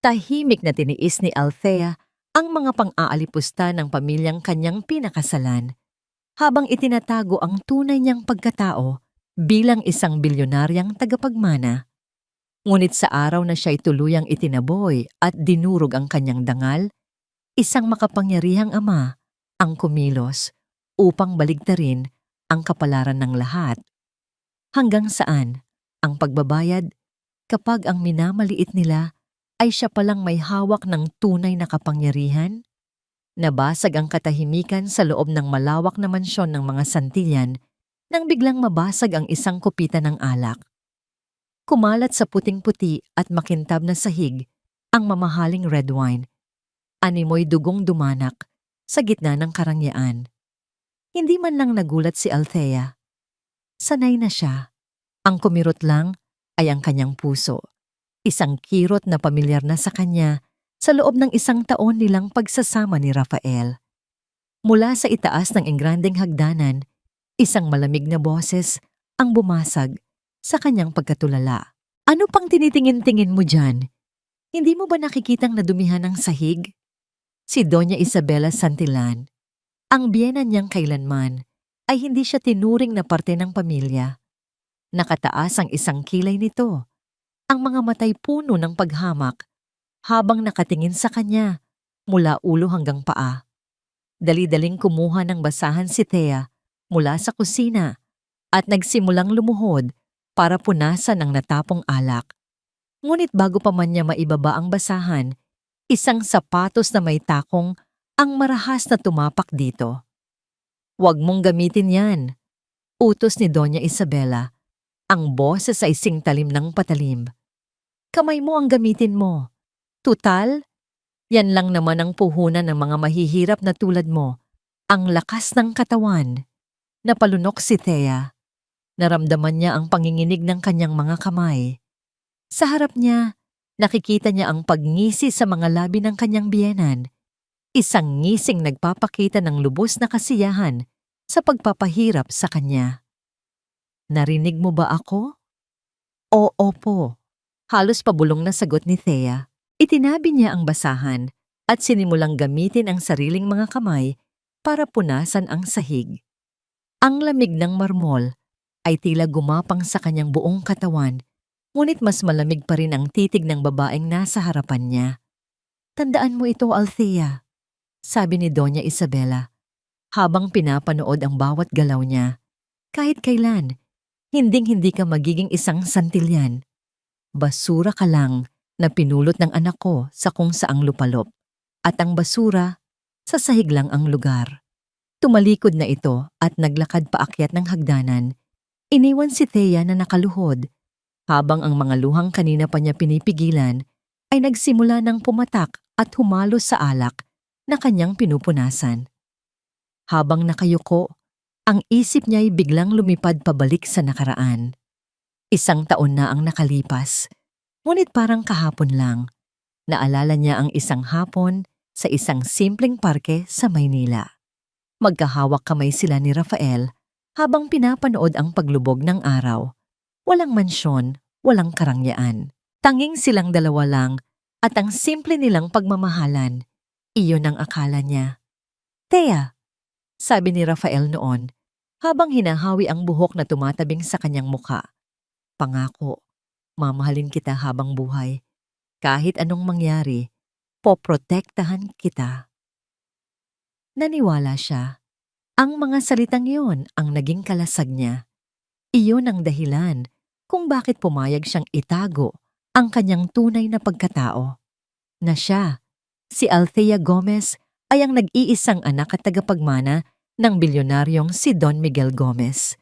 Tahimik na tiniis ni Althea ang mga pang-aalipusta ng pamilyang kanyang pinakasalan, habang itinatago ang tunay niyang pagkatao bilang isang bilyonaryang tagapagmana. Ngunit sa araw na siya'y tuluyang itinaboy at dinurog ang kanyang dangal, isang makapangyarihang ama ang kumilos upang baligtarin ang kapalaran ng lahat. Hanggang saan ang pagbabayad kapag ang minamaliit nila ay siya palang may hawak ng tunay na kapangyarihan? Nabasag ang katahimikan sa loob ng malawak na mansyon ng mga Santillan nang biglang mabasag ang isang kupitan ng alak. Kumalat sa puting-puti at makintab na sahig ang mamahaling red wine. Animoy dugong dumanak sa gitna ng karangyaan. Hindi man lang nagulat si Althea. Sanay na siya. Ang kumirot lang ay ang kanyang puso. Isang kirot na pamilyar na sa kanya sa loob ng 1 taon nilang pagsasama ni Rafael. Mula sa itaas ng engrandeng hagdanan, isang malamig na boses ang bumasag sa kanyang pagkatulala. Ano pang tinitingin-tingin mo dyan? Hindi mo ba nakikitang nadumihan ng sahig? Si Doña Isabela Santillan. Ang biyena niyang kailanman ay hindi siya tinuring na parte ng pamilya. Nakataas ang isang kilay nito. Ang mga matay puno ng paghamak habang nakatingin sa kanya mula ulo hanggang paa. Dali-daling kumuha ng basahan si Thea mula sa kusina at nagsimulang lumuhod para punasan ang natapong alak. Ngunit bago pa man niya maibaba ang basahan, isang sapatos na may takong ang marahas na tumapak dito. "Huwag mong gamitin yan," utos ni Doña Isabela. Ang boses ay singtalim ng patalim. "Kamay mo ang gamitin mo. Tutal, yan lang naman ang puhunan ng mga mahihirap na tulad mo. Ang lakas ng katawan." Napalunok si Thea. Naramdaman niya ang panginginig ng kanyang mga kamay. Sa harap niya, nakikita niya ang pagngisi sa mga labi ng kanyang biyenan. Isang ngising nagpapakita ng lubos na kasiyahan sa pagpapahirap sa kanya. "Narinig mo ba ako?" "Oo po." Halos pabulong na sagot ni Thea. Itinabi niya ang basahan at sinimulang gamitin ang sariling mga kamay para punasan ang sahig. Ang lamig ng marmol ay tila gumapang sa kanyang buong katawan, ngunit mas malamig pa rin ang titig ng babaeng nasa harapan niya. "Tandaan mo ito, Althea," sabi ni Doña Isabela, habang pinapanood ang bawat galaw niya. "Kahit kailan, hinding-hindi ka magiging isang Santillan. Basura ka lang na pinulot ng anak ko sa kung saang lupalop, at ang basura, sa sahig lang ang lugar." Tumalikod na ito at naglakad paakyat ng hagdanan. Iniwan si Thea na nakaluhod, habang ang mga luhang kanina pa niya pinipigilan ay nagsimula ng pumatak at humalos sa alak na kanyang pinupunasan. Habang nakayuko, ang isip niya ay biglang lumipad pabalik sa nakaraan. 1 taon na ang nakalipas, ngunit parang kahapon lang. Naalala niya ang isang hapon sa isang simpleng parke sa Maynila. Magkahawak kamay sila ni Rafael habang pinapanood ang paglubog ng araw. Walang mansyon, walang karangyaan. Tanging silang dalawa lang at ang simple nilang pagmamahalan. Iyon ang akala niya. "Thea," sabi ni Rafael noon, habang hinahawi ang buhok na tumatabing sa kanyang muka. "Pangako, mamahalin kita habang buhay. Kahit anong mangyari, poprotektahan kita." Naniwala siya. Ang mga salitang iyon ang naging kalasag niya. Iyon ang dahilan kung bakit pumayag siyang itago ang kanyang tunay na pagkatao. Na siya, si Althea Gomez, ay ang nag-iisang anak at tagapagmana ng bilyonaryong si Don Miguel Gomez.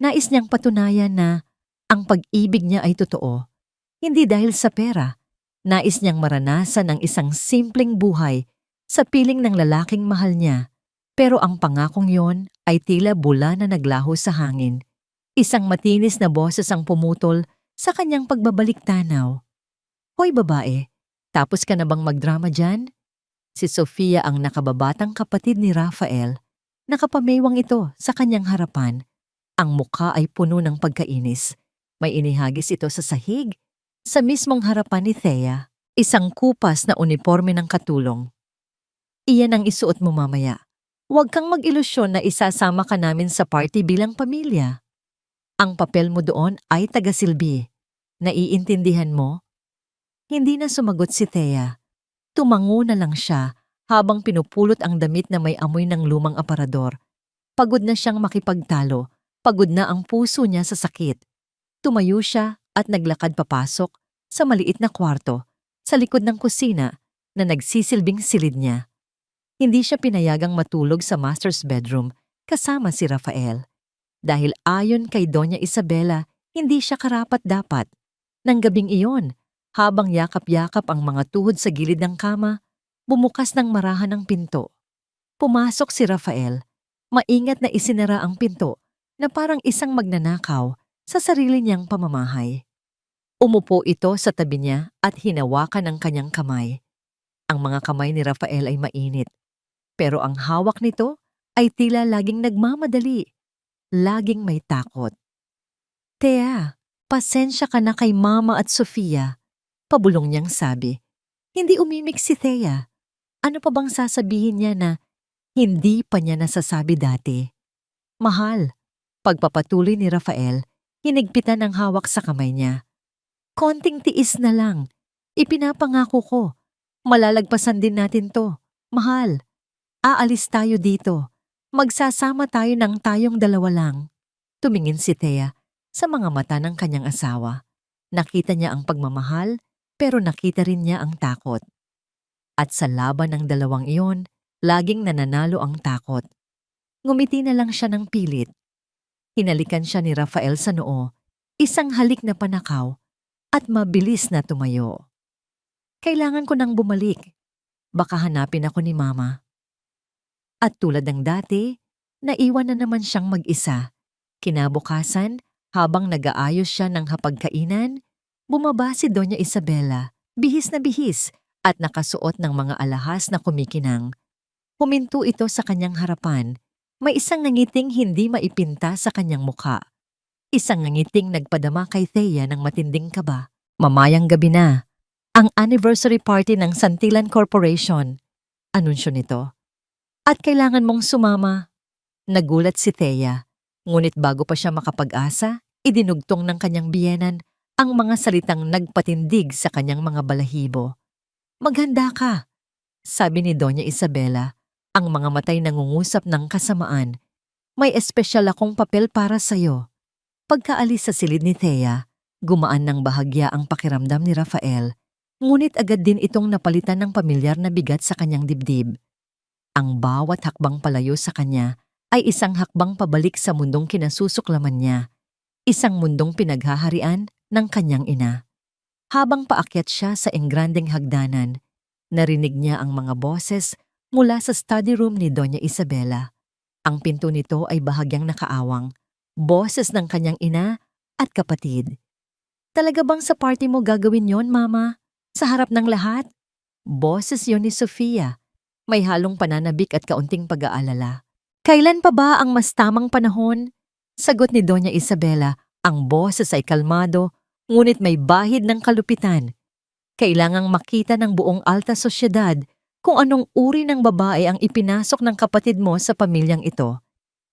Nais niyang patunayan na ang pag-ibig niya ay totoo. Hindi dahil sa pera. Nais niyang maranasan ang isang simpleng buhay sa piling ng lalaking mahal niya. Pero ang pangakong yon ay tila bula na naglaho sa hangin. Isang matinis na boses ang pumutol sa kanyang pagbabalik tanaw. "Hoy babae, tapos ka na bang magdrama dyan?" Si Sofia ang nakababatang kapatid ni Rafael. Nakapamewang ito sa kanyang harapan. Ang mukha ay puno ng pagkainis. May inihagis ito sa sahig, sa mismong harapan ni Thea. Isang kupas na uniforme ng katulong. Iyan ang isuot mo mamaya. Huwag kang mag-ilusyon na isasama ka namin sa party bilang pamilya. Ang papel mo doon ay tagasilbi. Naiintindihan mo? Hindi na sumagot si Thea. Tumango na lang siya habang pinupulot ang damit na may amoy ng lumang aparador. Pagod na siyang makipagtalo. Pagod na ang puso niya sa sakit. Tumayo siya at naglakad papasok sa maliit na kwarto sa likod ng kusina na nagsisilbing silid niya. Hindi siya pinayagang matulog sa master's bedroom kasama si Rafael. Dahil ayon kay Doña Isabela, hindi siya karapat-dapat. Nang gabing iyon, habang yakap-yakap ang mga tuhod sa gilid ng kama, bumukas ng marahan ang pinto. Pumasok si Rafael. Maingat na isinara ang pinto na parang isang magnanakaw sa sarili niyang pamamahay. Umupo ito sa tabi niya at hinawakan ang kanyang kamay. Ang mga kamay ni Rafael ay mainit, pero ang hawak nito ay tila laging nagmamadali, laging may takot. Thea, pasensya ka na kay Mama at Sofia, pabulong niyang sabi. Hindi umimik si Thea. Ano pa bang sasabihin niya na hindi pa niya nasasabi dati? Mahal, pagpapatuloy ni Rafael, hinigpitan ang hawak sa kamay niya. Konting tiis na lang. Ipinapangako ko. Malalagpasan din natin to. Mahal, aalis tayo dito. Magsasama tayo ng tayong dalawa lang. Tumingin si Thea sa mga mata ng kanyang asawa. Nakita niya ang pagmamahal, pero nakita rin niya ang takot. At sa laban ng dalawang iyon, laging nananalo ang takot. Ngumiti na lang siya ng pilit. Hinalikan siya ni Rafael sa noo, isang halik na panakaw, at mabilis na tumayo. Kailangan ko nang bumalik. Baka hanapin ako ni Mama. At tulad ng dati, naiwan na naman siyang mag-isa. Kinabukasan, habang nag-aayos siya ng hapagkainan, bumaba si Doña Isabela, bihis na bihis, at nakasuot ng mga alahas na kumikinang. Huminto ito sa kanyang harapan. May isang nangiting hindi maipinta sa kanyang mukha. Isang nangiting nagpadama kay Thea ng matinding kaba. Mamayang gabi na. Ang anniversary party ng Santillan Corporation. Anunsyo nito. At kailangan mong sumama. Nagulat si Thea. Ngunit bago pa siya makapag-asa, idinugtong ng kanyang biyenan ang mga salitang nagpatindig sa kanyang mga balahibo. Maghanda ka, sabi ni Doña Isabela, ang mga matay nangungusap ng kasamaan. May espesyal akong papel para sa'yo. Pagkaalis sa silid ni Thea, gumaan ng bahagya ang pakiramdam ni Rafael, ngunit agad din itong napalitan ng pamilyar na bigat sa kanyang dibdib. Ang bawat hakbang palayo sa kanya ay isang hakbang pabalik sa mundong kinasusuklaman niya, isang mundong pinaghaharian ng kanyang ina. Habang paakyat siya sa engrandeng hagdanan, narinig niya ang mga boses mula sa study room ni Doña Isabela. Ang pinto nito ay bahagyang nakaawang, boses ng kanyang ina at kapatid. Talaga bang sa party mo gagawin yon, Mama? Sa harap ng lahat? Boses yon ni Sofia. May halong pananabik at kaunting pag-aalala. Kailan pa ba ang mas tamang panahon? Sagot ni Doña Isabela, ang boses ay kalmado, ngunit may bahid ng kalupitan. Kailangang makita ng buong alta sosyedad kung anong uri ng babae ang ipinasok ng kapatid mo sa pamilyang ito.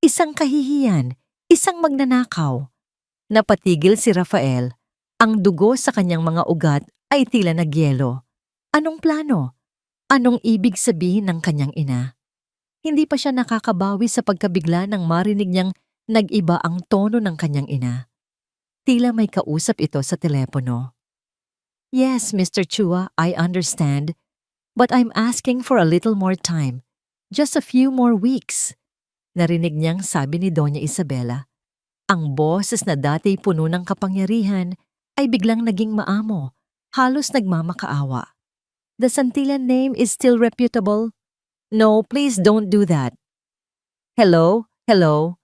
Isang kahihiyan, isang magnanakaw. Napatigil si Rafael. Ang dugo sa kanyang mga ugat ay tila nagyelo. Anong plano? Anong ibig sabihin ng kanyang ina? Hindi pa siya nakakabawi sa pagkabigla nang marinig niyang nag-iba ang tono ng kanyang ina. Tila may kausap ito sa telepono. Yes, Mr. Chua, I understand. But I'm asking for a little more time. Just a few more weeks. Narinig niyang sabi ni Doña Isabela. Ang boses na dati puno ng kapangyarihan ay biglang naging maamo, halos nagmamakaawa. The Santillan name is still reputable. No, please don't do that. Hello? Hello?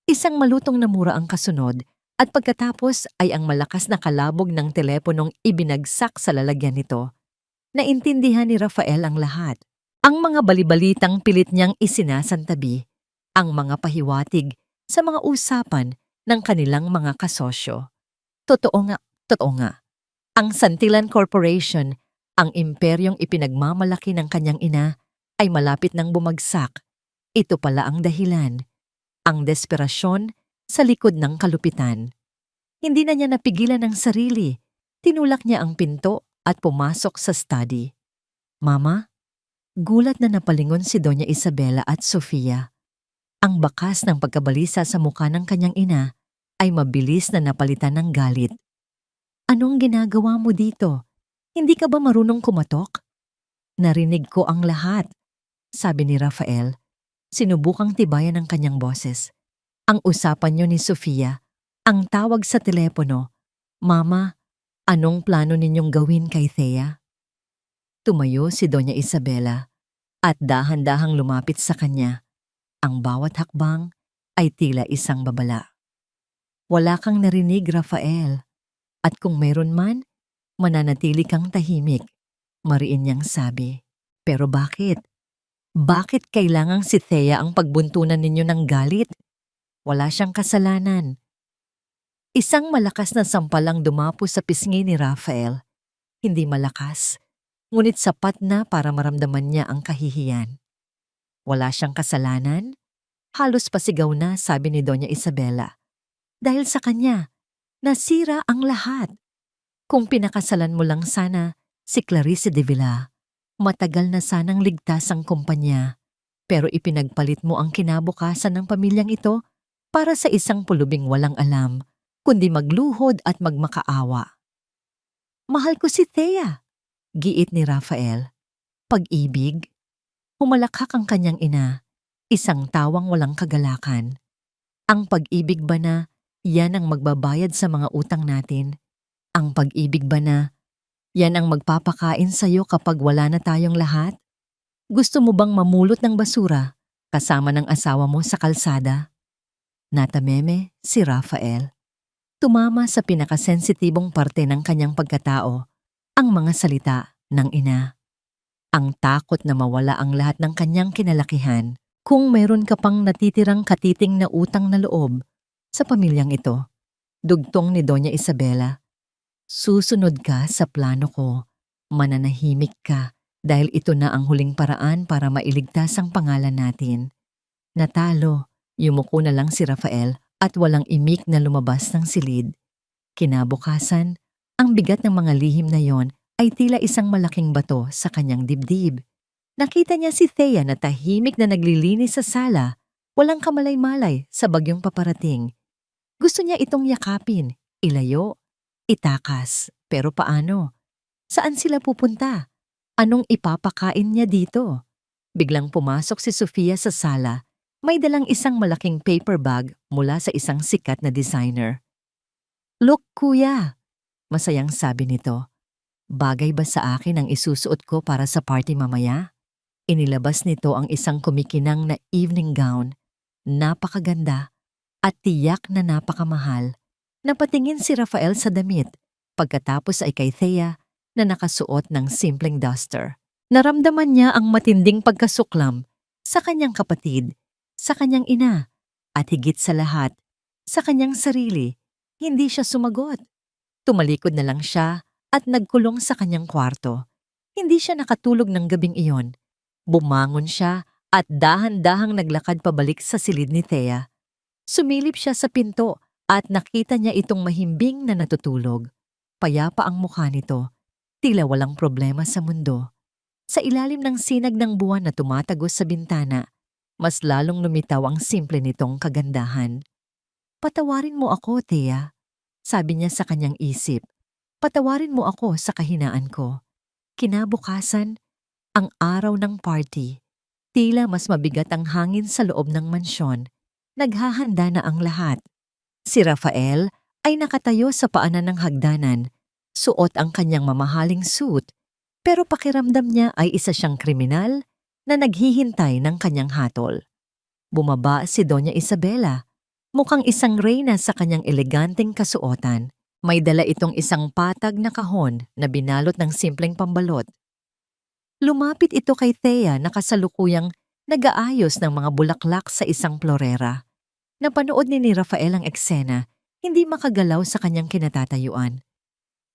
Isang malutong na mura ang kasunod at pagkatapos ay ang malakas na kalabog ng teleponong ibinagsak sa lalagyan nito. Naintindihan ni Rafael ang lahat. Ang mga balibalitang pilit niyang isinasantabi, ang mga pahiwatig sa mga usapan ng kanilang mga kasosyo. Totoo nga. Ang Santillan Corporation Ang imperyong ipinagmamalaki ng kanyang ina ay malapit nang bumagsak. Ito pala ang dahilan, ang desperasyon sa likod ng kalupitan. Hindi na niya napigilan ang sarili. Tinulak niya ang pinto at pumasok sa study. Mama, gulat na napalingon si Doña Isabela at Sofia. Ang bakas ng pagkabalisa sa mukha ng kanyang ina ay mabilis na napalitan ng galit. Anong ginagawa mo dito? Hindi ka ba marunong kumatok? Narinig ko ang lahat, sabi ni Rafael. Sinubukang tibayan ng kanyang boses. Ang usapan niyo ni Sofia, ang tawag sa telepono. Mama, anong plano ninyong gawin kay Thea? Tumayo si Doña Isabela at dahan-dahang lumapit sa kanya. Ang bawat hakbang ay tila isang babala. Wala kang narinig, Rafael. At kung meron man, mananatili kang tahimik, mariin niyang sabi. Pero bakit? Bakit kailangang si Thea ang pagbuntunan ninyo ng galit? Wala siyang kasalanan. Isang malakas na sampal ang dumapo sa pisngi ni Rafael. Hindi malakas, ngunit sapat na para maramdaman niya ang kahihiyan. Wala siyang kasalanan? Halos pasigaw na, sabi ni Doña Isabela. Dahil sa kanya, nasira ang lahat. Kung pinakasalan mo lang sana si Clarice de Villa, matagal na sanang ligtas ang kumpanya. Pero ipinagpalit mo ang kinabukasan ng pamilyang ito para sa isang pulubing walang alam, kundi magluhod at magmakaawa. Mahal ko si Thea, giit ni Rafael. Pag-ibig? Humalakhak ang kanyang ina, isang tawang walang kagalakan. Ang pag-ibig ba na yan ang magbabayad sa mga utang natin? Ang pag-ibig ba na yan ang magpapakain sa'yo kapag wala na tayong lahat? Gusto mo bang mamulot ng basura kasama ng asawa mo sa kalsada? Natameme si Rafael. Tumama sa pinakasensitibong parte ng kanyang pagkatao, ang mga salita ng ina. Ang takot na mawala ang lahat ng kanyang kinalakihan kung meron ka pang natitirang katiting na utang na loob sa pamilyang ito. Dugtong ni Doña Isabela. Susunod ka sa plano ko. Mananahimik ka dahil ito na ang huling paraan para mailigtas ang pangalan natin. Natalo, yumuko na lang si Rafael at walang imik na lumabas ng silid. Kinabukasan, ang bigat ng mga lihim na yon ay tila isang malaking bato sa kanyang dibdib. Nakita niya si Thea na tahimik na naglilinis sa sala, walang kamalay-malay sa bagyong paparating. Gusto niya itong yakapin, ilayo, itakas. Pero paano? Saan sila pupunta? Anong ipapakain niya dito? Biglang pumasok si Sofia sa sala. May dalang isang malaking paper bag mula sa isang sikat na designer. Look, kuya, masayang sabi nito. Bagay ba sa akin ang isusuot ko para sa party mamaya? Inilabas nito ang isang kumikinang na evening gown. Napakaganda at tiyak na napakamahal. Napatingin si Rafael sa damit. Pagkatapos ay kay Thea na nakasuot ng simpleng duster. Naramdaman niya ang matinding pagkasuklam sa kanyang kapatid, sa kanyang ina, at higit sa lahat, sa kanyang sarili. Hindi siya sumagot. Tumalikod na lang siya at nagkulong sa kanyang kwarto. Hindi siya nakatulog ng gabing iyon. Bumangon siya at dahan-dahang naglakad pabalik sa silid ni Thea. Sumilip siya sa pinto at nakita niya itong mahimbing na natutulog. Payapa ang mukha nito, tila walang problema sa mundo. Sa ilalim ng sinag ng buwan na tumatagos sa bintana, mas lalong lumitaw ang simple nitong kagandahan. Patawarin mo ako, Thea, sabi niya sa kanyang isip. Patawarin mo ako sa kahinaan ko. Kinabukasan, ang araw ng party, tila mas mabigat ang hangin sa loob ng mansyon. Naghahanda na ang lahat. Si Rafael ay nakatayo sa paanan ng hagdanan, suot ang kanyang mamahaling suit, pero pakiramdam niya ay isa siyang kriminal na naghihintay ng kanyang hatol. Bumaba si Doña Isabela, mukhang isang reyna sa kanyang eleganteng kasuotan. May dala itong isang patag na kahon na binalot ng simpleng pambalot. Lumapit ito kay Thea na kasalukuyang nag-aayos ng mga bulaklak sa isang florera. Napanood ni Rafael ang eksena, hindi makagalaw sa kanyang kinatatayuan.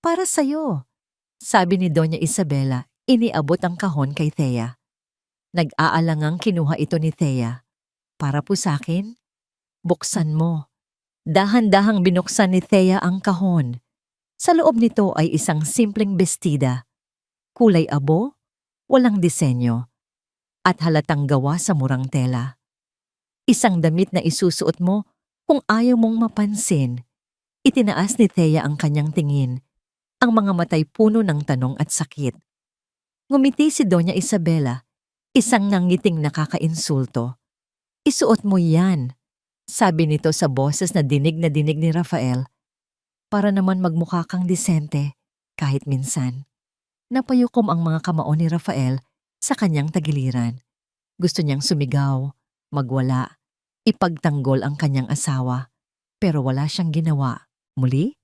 Para sa'yo, Sabi ni Doña Isabela, iniabot ang kahon kay Thea. Nag-aalangang kinuha ito ni Thea. Para po sa akin? Buksan mo. Dahan-dahang binuksan ni Thea ang kahon. Sa loob nito ay isang simpleng bestida. Kulay abo, walang disenyo, at halatang gawa sa murang tela. Isang damit na isusuot mo kung ayaw mong mapansin. Itinaas ni Thea ang kanyang tingin. Ang mga matay puno ng tanong at sakit. Ngumiti si Doña Isabela, isang nangiting nakakainsulto. Isuot mo yan, sabi nito sa boses na dinig ni Rafael, para naman magmukha kang disente kahit minsan. Napayukom ang mga kamao ni Rafael sa kanyang tagiliran. Gusto niyang sumigaw, magwala, ipagtanggol ang kanyang asawa, pero wala siyang ginawa. Muli?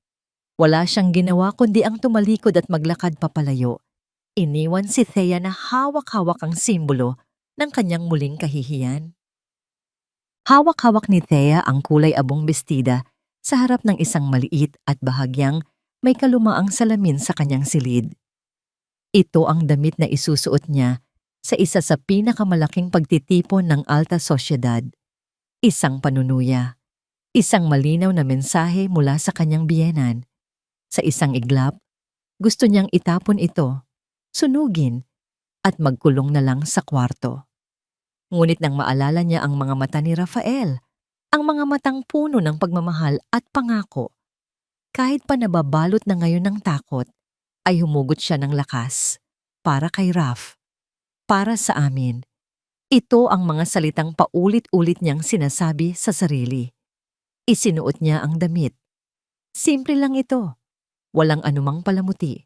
Wala siyang ginawa kundi ang tumalikod at maglakad papalayo. Iniwan si Thea na hawak-hawak ang simbolo ng kanyang muling kahihiyan. Hawak-hawak ni Thea ang kulay abong bestida sa harap ng isang maliit at bahagyang may kalumaang salamin sa kanyang silid. Ito ang damit na isusuot niya sa isa sa pinakamalaking pagtitipon ng alta sosyedad. Isang panunuya. Isang malinaw na mensahe mula sa kanyang biyenan. Sa isang iglap, gusto niyang itapon ito, sunugin, at magkulong na lang sa kwarto. Ngunit nang maalala niya ang mga mata ni Rafael, ang mga matang puno ng pagmamahal at pangako, kahit pa nababalot na ngayon ng takot, ay humugot siya ng lakas. Para kay Raf. Para sa amin. Ito ang mga salitang paulit-ulit niyang sinasabi sa sarili. Isinuot niya ang damit. Simple lang ito. Walang anumang palamuti.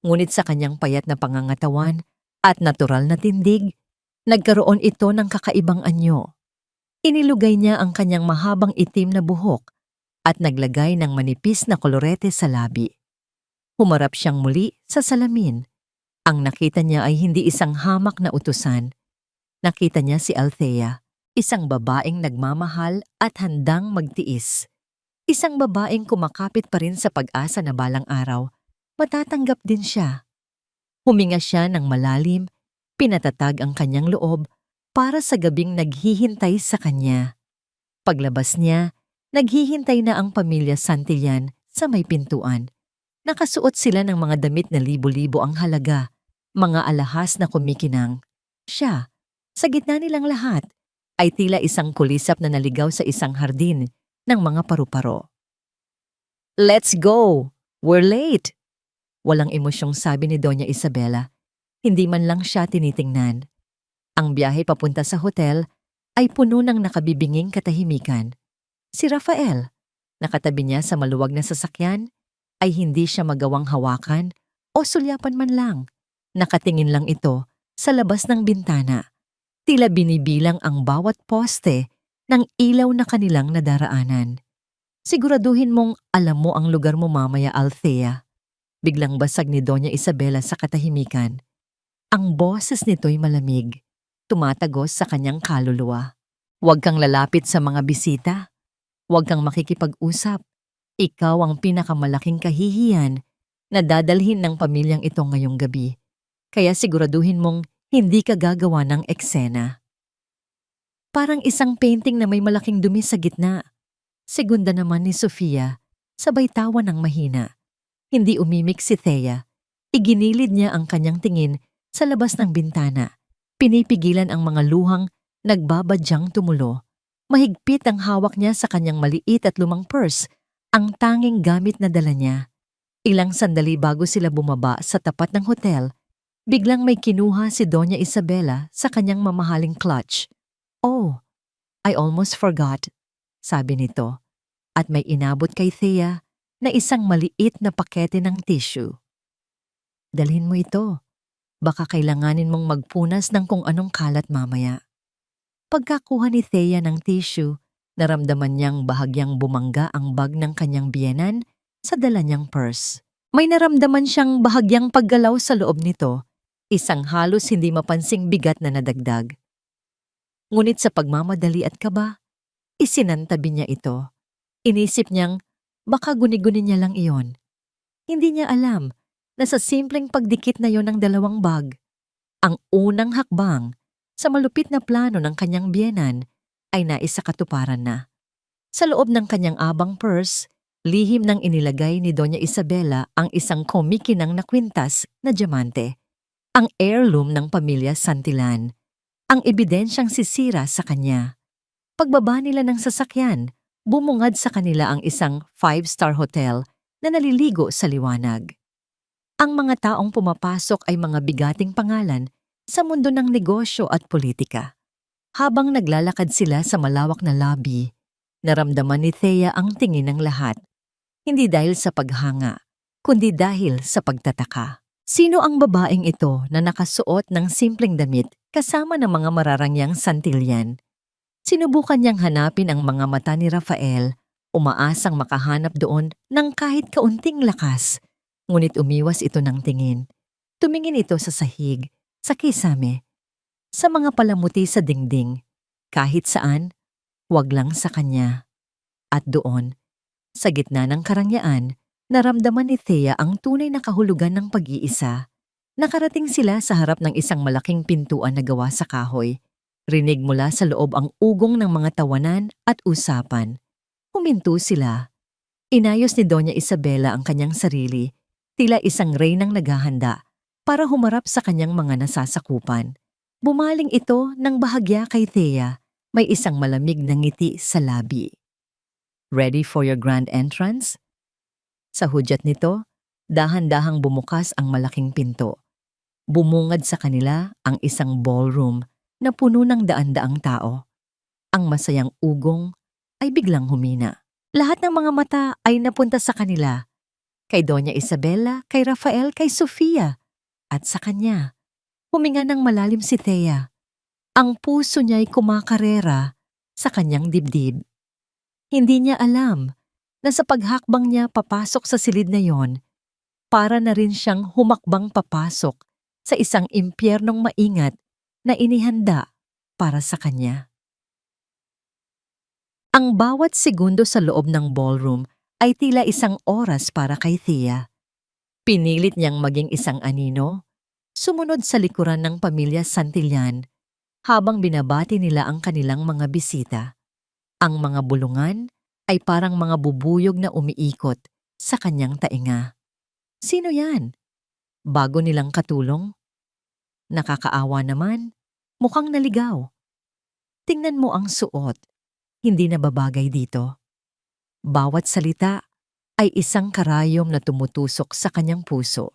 Ngunit sa kanyang payat na pangangatawan at natural na tindig, nagkaroon ito ng kakaibang anyo. Inilugay niya ang kanyang mahabang itim na buhok at naglagay ng manipis na kolorete sa labi. Humarap siyang muli sa salamin. Ang nakita niya ay hindi isang hamak na utusan. Nakita niya si Althea, isang babaeng nagmamahal at handang magtiis. Isang babaeng kumakapit pa rin sa pag-asa na balang araw, matatanggap din siya. Huminga siya ng malalim, pinatatag ang kanyang loob para sa gabing naghihintay sa kanya. Paglabas niya, naghihintay na ang pamilya Santillan sa may pintuan. Nakasuot sila ng mga damit na libo-libo ang halaga, mga alahas na kumikinang. Siya, sa gitna nilang lahat, ay tila isang kulisap na naligaw sa isang hardin ng mga paru-paro. "Let's go! We're late!" Walang emosyong sabi ni Doña Isabela. Hindi man lang siya tinitingnan. Ang biyahe papunta sa hotel ay puno ng nakabibinging katahimikan. Si Rafael, nakatabi niya sa maluwag na sasakyan, ay hindi siya magawang hawakan o sulyapan man lang. Nakatingin lang ito sa labas ng bintana. Tila binibilang ang bawat poste ng ilaw na kanilang nadaraanan. "Siguraduhin mong alam mo ang lugar mo mamaya, Althea." Biglang basag ni Doña Isabela sa katahimikan. Ang boses nito'y malamig, tumatagos sa kanyang kaluluwa. "Huwag kang lalapit sa mga bisita. Huwag kang makikipag-usap. Ikaw ang pinakamalaking kahihiyan na dadalhin ng pamilyang ito ngayong gabi. Kaya siguraduhin mong hindi ka gagawa ng eksena." Parang isang painting na may malaking dumi sa gitna. Segunda naman ni Sofia, sabay tawa ng mahina. Hindi umimik si Thea. Iginilid niya ang kanyang tingin sa labas ng bintana. Pinipigilan ang mga luhang nagbabadyang tumulo. Mahigpit ang hawak niya sa kanyang maliit at lumang purse, ang tanging gamit na dala niya. Ilang sandali bago sila bumaba sa tapat ng hotel, biglang may kinuha si Doña Isabela sa kanyang mamahaling clutch. "Oh, I almost forgot," sabi nito, at may inabot kay Thea na isang maliit na pakete ng tissue. "Dalhin mo ito. Baka kailanganin mong magpunas ng kung anong kalat mamaya." Pagkakuha ni Thea ng tissue, naramdaman niyang bahagyang bumangga ang bag ng kanyang biyenan sa dala niyang purse. May naramdaman siyang bahagyang paggalaw sa loob nito, isang halos hindi mapansing bigat na nadagdag. Ngunit sa pagmamadali at kaba, isinantabi niya ito. Inisip niyang baka guni-guni niya lang iyon. Hindi niya alam na sa simpleng pagdikit na yon ng dalawang bag, ang unang hakbang sa malupit na plano ng kanyang biyenan ay naisakatuparan na. Sa loob ng kanyang abang purse, lihim nang inilagay ni Doña Isabela ang isang kumikinang na kwintas na diamante, ang heirloom ng pamilya Santillan, ang ebidensyang sisira sa kanya. Pagbaba nila ng sasakyan, bumungad sa kanila ang isang 5-star hotel na naliligo sa liwanag. Ang mga taong pumapasok ay mga bigating pangalan sa mundo ng negosyo at politika. Habang naglalakad sila sa malawak na lobby, naramdaman ni Thea ang tingin ng lahat. Hindi dahil sa paghanga, kundi dahil sa pagtataka. Sino ang babaeng ito na nakasuot ng simpleng damit kasama ng mga mararangyang Santillan? Sinubukan niyang hanapin ang mga mata ni Rafael, umaasang makahanap doon ng kahit kaunting lakas. Ngunit umiwas ito ng tingin. Tumingin ito sa sahig, sa kisame, sa mga palamuti sa dingding. Kahit saan, wag lang sa kanya. At doon, sa gitna ng karangyaan, naramdaman ni Thea ang tunay na kahulugan ng pag-iisa. Nakarating sila sa harap ng isang malaking pintuan na gawa sa kahoy. Rinig mula sa loob ang ugong ng mga tawanan at usapan. Huminto sila. Inayos ni Doña Isabela ang kanyang sarili, tila isang reynang naghahanda para humarap sa kanyang mga nasasakupan. Bumaling ito ng bahagya kay Thea, may isang malamig na ngiti sa labi. Ready for your grand entrance? Sa hudyat nito, dahan-dahang bumukas ang malaking pinto. Bumungad sa kanila ang isang ballroom na puno ng daan-daang tao. Ang masayang ugong ay biglang humina. Lahat ng mga mata ay napunta sa kanila. Kay Doña Isabela, kay Rafael, kay Sofia. At sa kanya, huminga ng malalim si Thea. Ang puso niya'y kumakarera sa kanyang dibdib. Hindi niya alam na sa paghakbang niya papasok sa silid na yon, para na rin siyang humakbang papasok sa isang impyernong maingat na inihanda para sa kanya. Ang bawat segundo sa loob ng ballroom ay tila isang oras para kay Thea. Pinilit niyang maging isang anino, sumunod sa likuran ng pamilya Santillan habang binabati nila ang kanilang mga bisita. Ang mga bulungan ay parang mga bubuyog na umiikot sa kanyang tainga. Sino yan? Bago nilang katulong? Nakakaawa naman. Mukhang naligaw. Tingnan mo ang suot. Hindi na babagay dito. Bawat salita ay isang karayom na tumutusok sa kanyang puso.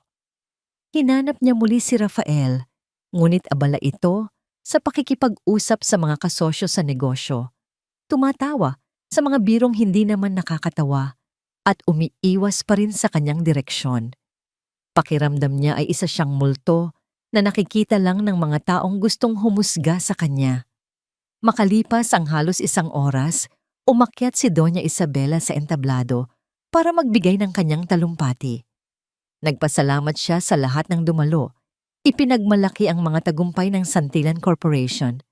Hinanap niya muli si Rafael, ngunit abala ito sa pakikipag-usap sa mga kasosyo sa negosyo. Tumatawa sa mga birong hindi naman nakakatawa at umiiwas pa rin sa kanyang direksyon. Pakiramdam niya ay isa siyang multo na nakikita lang ng mga taong gustong humusga sa kanya. Makalipas ang halos isang oras, umakyat si Doña Isabela sa entablado para magbigay ng kanyang talumpati. Nagpasalamat siya sa lahat ng dumalo, ipinagmalaki ang mga tagumpay ng Santillan Corporation,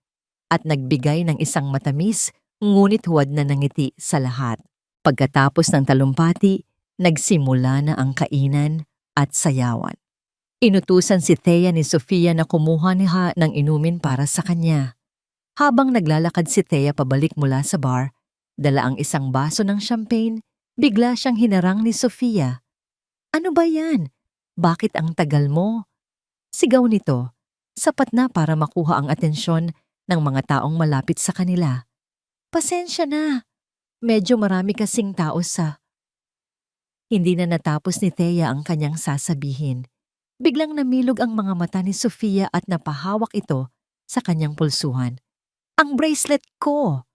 at nagbigay ng isang matamis ngunit huwad na nangiti sa lahat. Pagkatapos ng talumpati, nagsimula na ang kainan at sayawan. Inutusan si Thea ni Sofia na kumuha niya ng inumin para sa kanya. Habang naglalakad si Thea pabalik mula sa bar, dala ang isang baso ng champagne, bigla siyang hinarang ni Sofia. Ano ba yan? Bakit ang tagal mo? Sigaw nito, sapat na para makuha ang atensyon ng mga taong malapit sa kanila. Pasensya na, medyo marami kasing tao sa... Hindi na natapos ni Thea ang kanyang sasabihin. Biglang namilog ang mga mata ni Sofia at napahawak ito sa kanyang pulsuhan. Ang bracelet ko!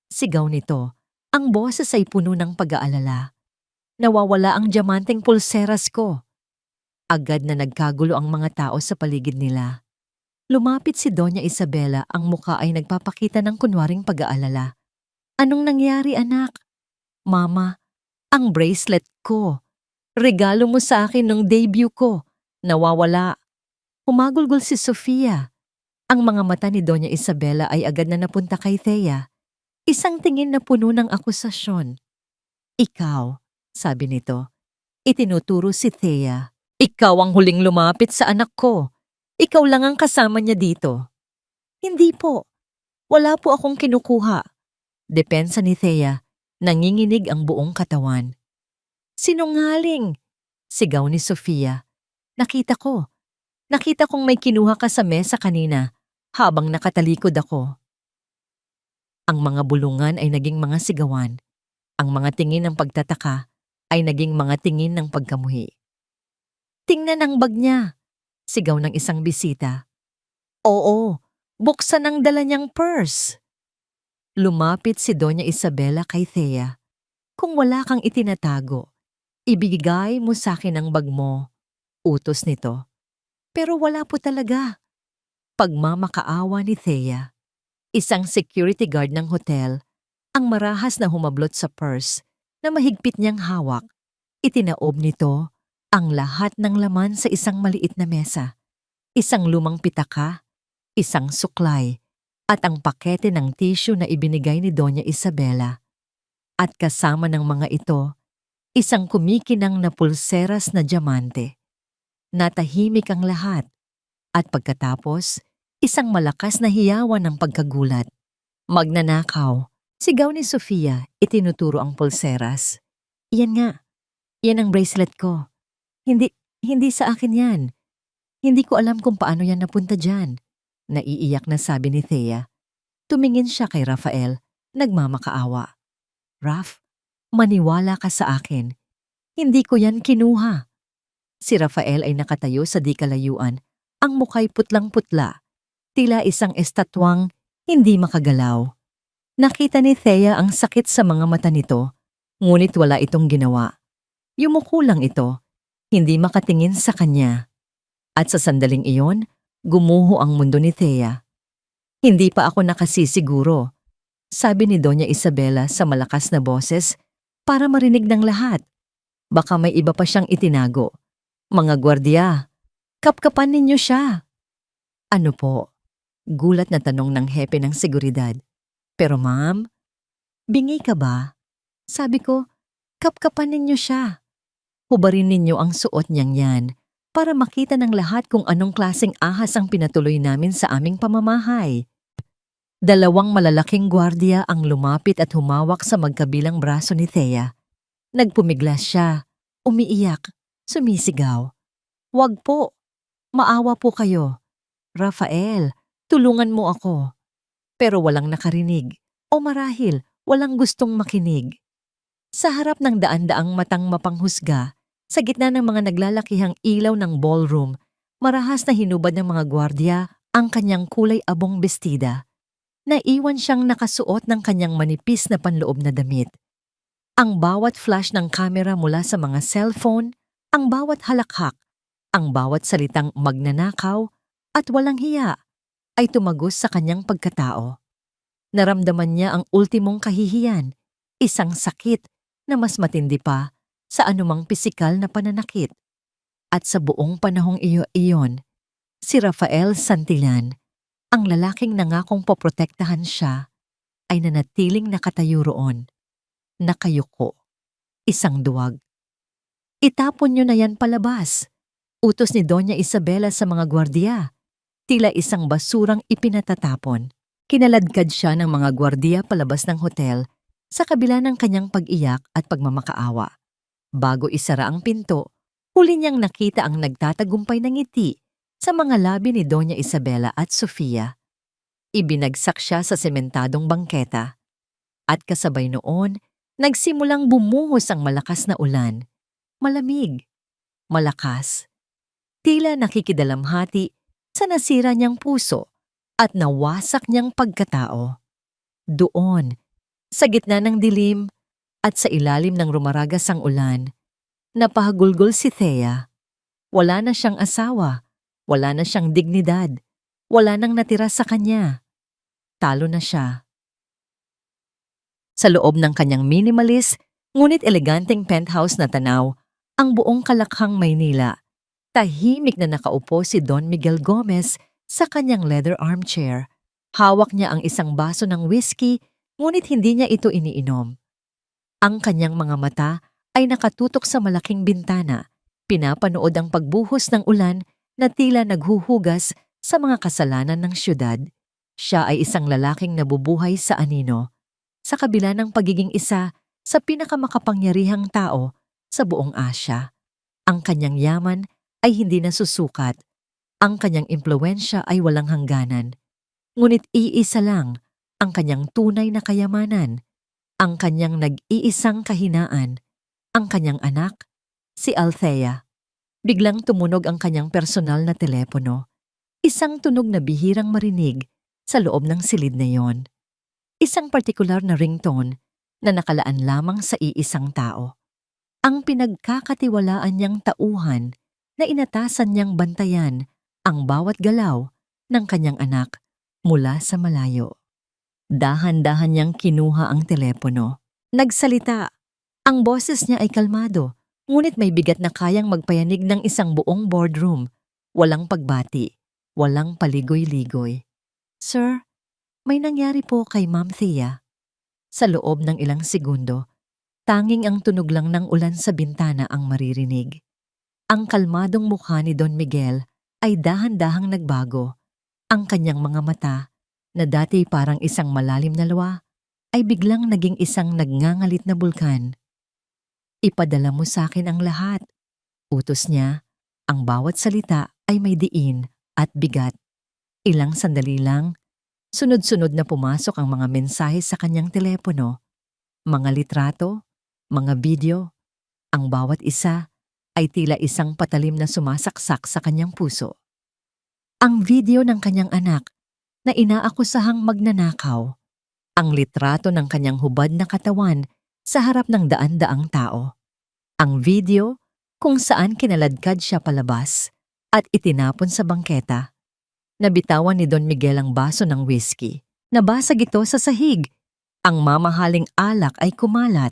Sigaw nito. Ang boses ay puno ng pag-aalala. Nawawala ang diamanteng pulseras ko. Agad na nagkagulo ang mga tao sa paligid nila. Lumapit si Doña Isabela, ang muka ay nagpapakita ng kunwaring pag-aalala. Anong nangyari, anak? Mama, ang bracelet ko. Regalo mo sa akin nung debut ko. Nawawala. Humagulgol si Sofia. Ang mga mata ni Doña Isabela ay agad na napunta kay Thea. Isang tingin na puno ng akusasyon. Ikaw, sabi nito. Itinuturo si Thea. Ikaw ang huling lumapit sa anak ko. Ikaw lang ang kasama niya dito. Hindi po. Wala po akong kinukuha. Depensa ni Thea. Nanginginig ang buong katawan. Sinungaling! Sigaw ni Sofia. Nakita ko. Nakita kong may kinuha ka sa mesa kanina habang nakatalikod ako. Ang mga bulungan ay naging mga sigawan. Ang mga tingin ng pagtataka ay naging mga tingin ng pagkamuhi. Tingnan ang bag niya! Sigaw ng isang bisita. Oo, buksan ang dala niyang purse. Lumapit si Doña Isabela kay Thea. Kung wala kang itinatago, ibigay mo sa akin ang bag mo. Utos nito. Pero wala po talaga. Pagmamakaawa ni Thea. Isang security guard ng hotel ang marahas na humablot sa purse na mahigpit niyang hawak. Itinaob nito ang lahat ng laman sa isang maliit na mesa. Isang lumang pitaka, isang suklay, at ang pakete ng tissue na ibinigay ni Doña Isabela. At kasama ng mga ito, isang kumikinang na pulseras na diamante. Natahimik ang lahat, at pagkatapos, isang malakas na hiyawan ng pagkagulat. Magnanakaw, sigaw ni Sofia, itinuturo ang pulseras. Yan nga, yan ang bracelet ko. Hindi sa akin yan. Hindi ko alam kung paano yan napunta dyan. Naiiyak na sabi ni Thea. Tumingin siya kay Rafael, nagmamakaawa. Raf, maniwala ka sa akin. Hindi ko yan kinuha. Si Rafael ay nakatayo sa di kalayuan, ang mukhay putlang-putla, tila isang estatwang hindi makagalaw. Nakita ni Thea ang sakit sa mga mata nito, ngunit wala itong ginawa. Yumuko lang ito, hindi makatingin sa kanya. At sa sandaling iyon, gumuho ang mundo ni Thea. Hindi pa ako nakasisiguro, sabi ni Doña Isabela sa malakas na boses para marinig ng lahat. Baka may iba pa siyang itinago. Mga gwardiya, kapkapan ninyo siya. Ano po? Gulat na tanong ng hepe ng seguridad. Pero ma'am, bingi ka ba? Sabi ko, kapkapan ninyo siya. Hubarin ninyo ang suot niyang yan para makita ng lahat kung anong klaseng ahas ang pinatuloy namin sa aming pamamahay. Dalawang malalaking gwardiya ang lumapit at humawak sa magkabilang braso ni Thea. Nagpumiglas siya, umiiyak, sumisigaw. Wag po, maawa po kayo. Rafael, tulungan mo ako. Pero walang nakarinig, o marahil walang gustong makinig. Sa harap ng daan-daang matang mapanghusga, sa gitna ng mga naglalakihang ilaw ng ballroom, marahas na hinubad ng mga gwardiya ang kanyang kulay abong bestida. Naiwan siyang nakasuot ng kanyang manipis na panloob na damit. Ang bawat flash ng kamera mula sa mga cellphone, ang bawat halakhak, ang bawat salitang magnanakaw at walang hiya ay tumagos sa kanyang pagkatao. Naramdaman niya ang ultimong kahihiyan, isang sakit na mas matindi pa sa anumang pisikal na pananakit. At sa buong panahong iyon, si Rafael Santillan, ang lalaking nangakong poprotektahan siya, ay nanatiling nakatayo roon, nakayuko, isang duwag. Itapon niyo na yan palabas, utos ni Doña Isabela sa mga gwardiya, tila isang basurang ipinatatapon. Kinaladkad siya ng mga gwardiya palabas ng hotel sa kabila ng kanyang pag-iyak at pagmamakaawa. Bago isara ang pinto, huli niyang nakita ang nagtatagumpay ng ngiti sa mga labi ni Doña Isabela at Sofia. Ibinagsak siya sa sementadong bangketa. At kasabay noon, nagsimulang bumuhos ang malakas na ulan. Malamig, malakas. Tila nakikidalamhati sa nasira niyang puso at nawasak niyang pagkatao. Doon, sa gitna ng dilim at sa ilalim ng rumaragas ang ulan, napahagulgol si Thea. Wala na siyang asawa, wala na siyang dignidad, wala nang natira sa kanya. Talo na siya. Sa loob ng kanyang minimalist, ngunit eleganteng penthouse na tanaw, ang buong Kalakhang Maynila, tahimik na nakaupo si Don Miguel Gomez sa kanyang leather armchair. Hawak niya ang isang baso ng whiskey, ngunit hindi niya ito iniinom. Ang kanyang mga mata ay nakatutok sa malaking bintana, Pinapanood ang pagbuhos ng ulan na tila naghuhugas sa mga kasalanan ng syudad. Siya ay isang lalaking nabubuhay sa anino, sa kabila ng pagiging isa sa pinakamakapangyarihang tao sa buong Asya. Ang kanyang yaman ay hindi nasusukat. Ang kanyang impluwensya ay walang hangganan. Ngunit iisa lang ang kanyang tunay na kayamanan, ang kanyang nag-iisang kahinaan, ang kanyang anak, si Althea. Biglang tumunog ang kanyang personal na telepono. Isang tunog na bihirang marinig sa loob ng silid na yon. Isang partikular na ringtone na nakalaan lamang sa iisang tao. Ang pinagkakatiwalaan niyang tauhan na inatasan niyang bantayan ang bawat galaw ng kanyang anak mula sa malayo. Dahan-dahan niyang kinuha ang telepono. Nagsalita. Ang boses niya ay kalmado, ngunit may bigat na kayang magpayanig ng isang buong boardroom. Walang pagbati, walang paligoy-ligoy. "Sir, may nangyari po kay Ma'am Thea." Sa loob ng ilang segundo, tanging ang tunog lang ng ulan sa bintana ang maririnig. Ang kalmadong mukha ni Don Miguel ay dahan-dahang nagbago. Ang kanyang mga mata, na dati parang isang malalim na luwa, ay biglang naging isang nagngangalit na bulkan. "Ipadala mo sa akin ang lahat," utos niya. Ang bawat salita ay may diin at bigat. Ilang sandali lang, sunod-sunod na pumasok ang mga mensahe sa kanyang telepono. Mga litrato, mga video, ang bawat isa ay tila isang patalim na sumasaksak sa kanyang puso. Ang video ng kanyang anak na inaakusahang magnanakaw. Ang litrato ng kanyang hubad na katawan sa harap ng daan-daang tao. Ang video kung saan kinaladkad siya palabas at itinapon sa bangketa. Nabitawan ni Don Miguel ang baso ng whiskey. Nabasag ito sa sahig. Ang mamahaling alak ay kumalat.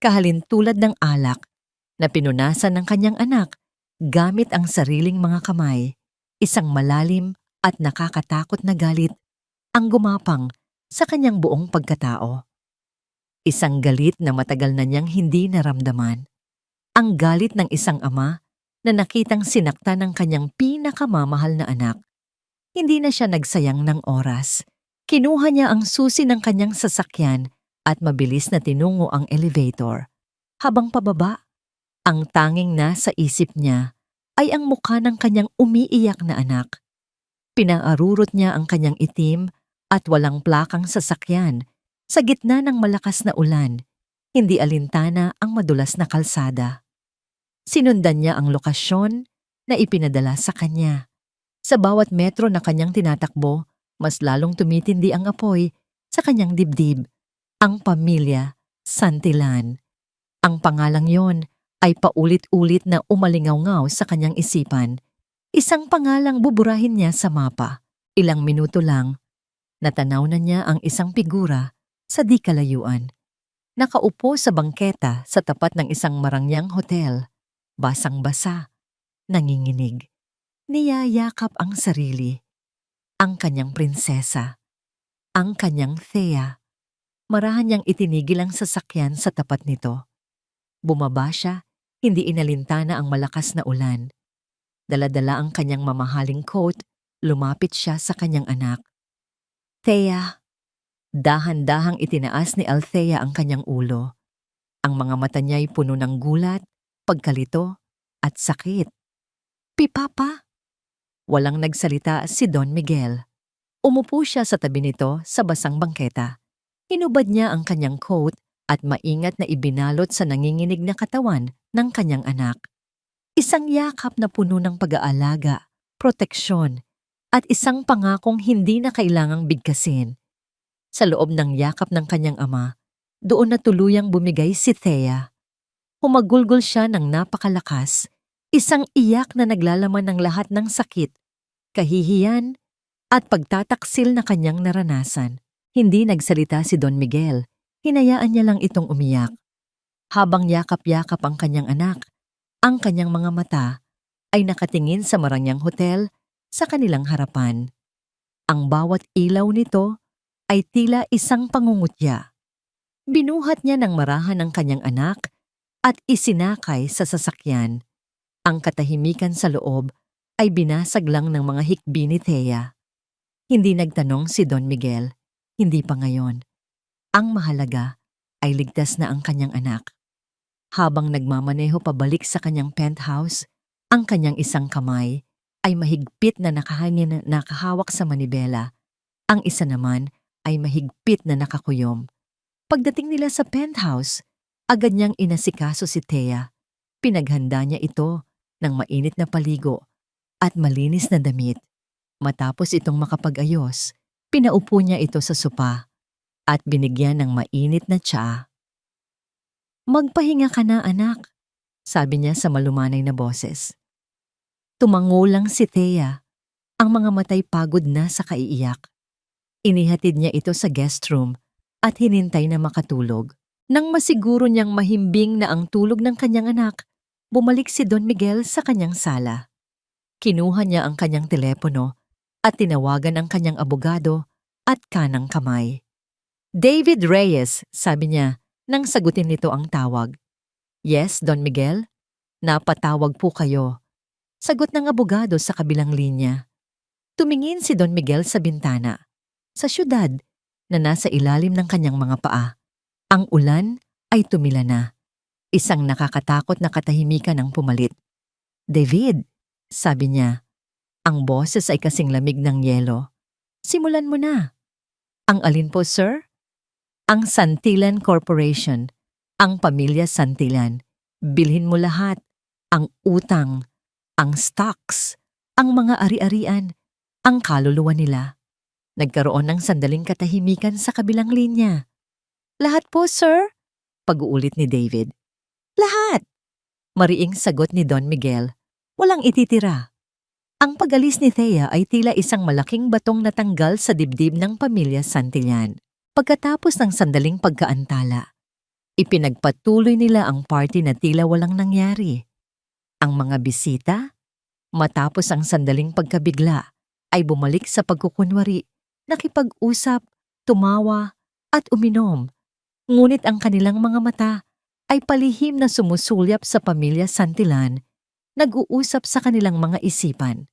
Kahalintulad ng alak na pinunasan ng kanyang anak gamit ang sariling mga kamay. Isang malalim at nakakatakot na galit ang gumapang sa kanyang buong pagkatao. Isang galit na matagal na niyang hindi naramdaman. Ang galit ng isang ama na nakitang sinaktan ng kanyang pinakamamahal na anak. Hindi na siya nagsayang ng oras. Kinuha niya ang susi ng kanyang sasakyan at mabilis na tinungo ang elevator. Habang pababa, ang tanging nasa isip niya ay ang mukha ng kanyang umiiyak na anak. Pinaarurot niya ang kanyang itim at walang plakang sasakyan sa gitna ng malakas na ulan, hindi alintana ang madulas na kalsada. Sinundan niya ang lokasyon na ipinadala sa kanya. Sa bawat metro na kanyang tinatakbo, mas lalong tumitindi ang apoy sa kanyang dibdib. Ang pamilya, Santillan. Ang pangalang yon ay paulit-ulit na umalingaw-ngaw sa kanyang isipan. Isang pangalang buburahin niya sa mapa. Ilang minuto lang, natanaw na niya ang isang figura sa di kalayuan. Nakaupo sa bangketa sa tapat ng isang marangyang hotel. Basang-basa, nanginginig. Niyayakap ang sarili. Ang kanyang prinsesa. Ang kanyang Thea. Marahan niyang itinigil ang sasakyan sa tapat nito. Bumaba siya, hindi inalintana ang malakas na ulan. Dala-dala ang kanyang mamahaling coat, lumapit siya sa kanyang anak. "Thea." Dahan-dahang itinaas ni Althea ang kanyang ulo. Ang mga mata niya'y puno ng gulat, pagkalito, at sakit. "Papa?" Walang nagsalita si Don Miguel. Umupo siya sa tabi nito sa basang bangketa. Hinubad niya ang kanyang coat at maingat na ibinalot sa nanginginig na katawan ng kanyang anak. Isang yakap na puno ng pag-aalaga, proteksyon, at isang pangakong hindi na kailangang bigkasin. Sa loob ng yakap ng kanyang ama, doon na tuluyang bumigay si Thea. Humagulgol siya ng napakalakas, isang iyak na naglalaman ng lahat ng sakit, kahihiyan, at pagtataksil na kanyang naranasan. Hindi nagsalita si Don Miguel, hinayaan niya lang itong umiyak. Habang yakap-yakap ang kanyang anak, ang kanyang mga mata ay nakatingin sa marangyang hotel sa kanilang harapan. Ang bawat ilaw nito ay tila isang pangungutya. Binuhat niya ng marahan ang kanyang anak at isinakay sa sasakyan. Ang katahimikan sa loob ay binasag lang ng mga hikbi ni Thea. Hindi nagtanong si Don Miguel, hindi pa ngayon. Ang mahalaga ay ligtas na ang kanyang anak. Habang nagmamaneho pabalik sa kanyang penthouse, ang kanyang isang kamay ay mahigpit na nakahangin nakahawak sa manibela. Ang isa naman ay mahigpit na nakakuyom. Pagdating nila sa penthouse, agad niyang inasikaso si Thea. Pinaghanda niya ito ng mainit na paligo at malinis na damit. Matapos itong makapag-ayos, pinaupo niya ito sa sopa at binigyan ng mainit na tsaa. "Magpahinga ka na, anak," sabi niya sa malumanay na boses. Tumango lang si Thea, ang mga matay pagod na sa kaiiyak. Inihatid niya ito sa guest room at hinintay na makatulog. Nang masiguro niyang mahimbing na ang tulog ng kanyang anak, bumalik si Don Miguel sa kanyang sala. Kinuha niya ang kanyang telepono at tinawagan ang kanyang abogado at kanang kamay. "David Reyes," sabi niya nang sagutin nito ang tawag. "Yes, Don Miguel? Napatawag po kayo." Sagot ng abogado sa kabilang linya. Tumingin si Don Miguel sa bintana, sa syudad na nasa ilalim ng kanyang mga paa. Ang ulan ay tumila na. Isang nakakatakot na katahimikan ang pumalit. "David," sabi niya. Ang boses ay kasing lamig ng yelo. "Simulan mo na." "Ang alin po, sir?" "Ang Santillan Corporation. Ang pamilya Santillan. Bilhin mo lahat. Ang utang, ang stocks, ang mga ari-arian, ang kaluluwa nila." Nagkaroon ng sandaling katahimikan sa kabilang linya. "Lahat po, sir?" Pag-uulit ni David. "Lahat!" Mariing sagot ni Don Miguel. Walang ititira. Ang pag-alis ni Thea ay tila isang malaking batong natanggal sa dibdib ng pamilya Santillan. Pagkatapos ng sandaling pagkaantala, ipinagpatuloy nila ang party na tila walang nangyari. Ang mga bisita, matapos ang sandaling pagkabigla, ay bumalik sa pagkukunwari, nakipag-usap, tumawa, at uminom. Ngunit ang kanilang mga mata ay palihim na sumusulyap sa pamilya Santillan, nag-uusap sa kanilang mga isipan.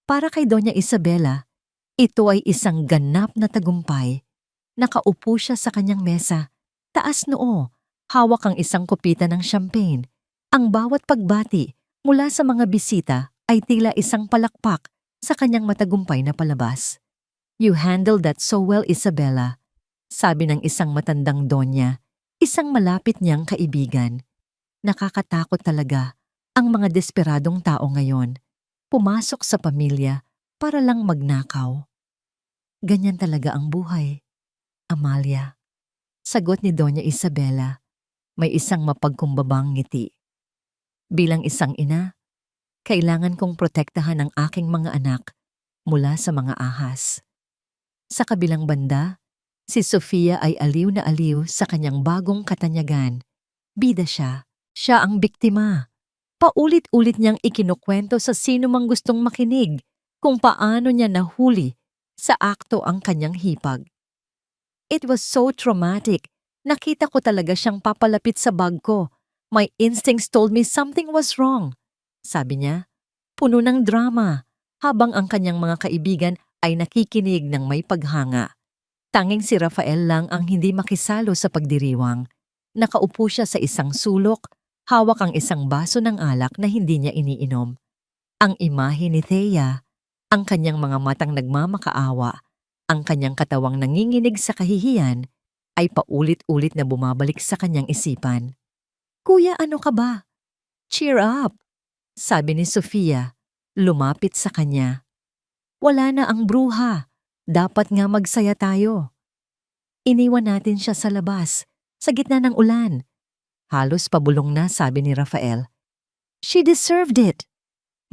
Para kay Doña Isabela, ito ay isang ganap na tagumpay. Nakaupo siya sa kanyang mesa, taas noo, hawak ang isang kopita ng champagne. Ang bawat pagbati mula sa mga bisita ay tila isang palakpak sa kanyang matagumpay na palabas. "You handled that so well, Isabela," sabi ng isang matandang donya, isang malapit niyang kaibigan. Nakakatakot talaga ang mga desperadong tao ngayon, pumasok sa pamilya para lang magnakaw. "Ganyan talaga ang buhay, Amalia," sagot ni Doña Isabela, may isang mapagkumbabang ngiti. "Bilang isang ina, kailangan kong protektahan ang aking mga anak mula sa mga ahas." Sa kabilang banda, si Sofia ay aliw na aliw sa kanyang bagong katanyagan. Bida siya. Siya ang biktima. Paulit-ulit niyang ikinukwento sa sino mang gustong makinig kung paano niya nahuli sa akto ang kanyang hipag. "It was so traumatic. Nakita ko talaga siyang papalapit sa bag ko. My instincts told me something was wrong," sabi niya. Puno ng drama, habang ang kanyang mga kaibigan ay nakikinig ng may paghanga. Tanging si Rafael lang ang hindi makisalo sa pagdiriwang. Nakaupo siya sa isang sulok, hawak ang isang baso ng alak na hindi niya iniinom. Ang imahe ni Thea, ang kanyang mga matang nagmamakaawa, ang kanyang katawang nanginginig sa kahihiyan, ay paulit-ulit na bumabalik sa kanyang isipan. "Kuya, ano ka ba? Cheer up," sabi ni Sofia, lumapit sa kanya. "Wala na ang bruha. Dapat nga magsaya tayo." Iniwan natin siya sa labas, sa gitna ng ulan. Halos pabulong na, sabi ni Rafael. "She deserved it,"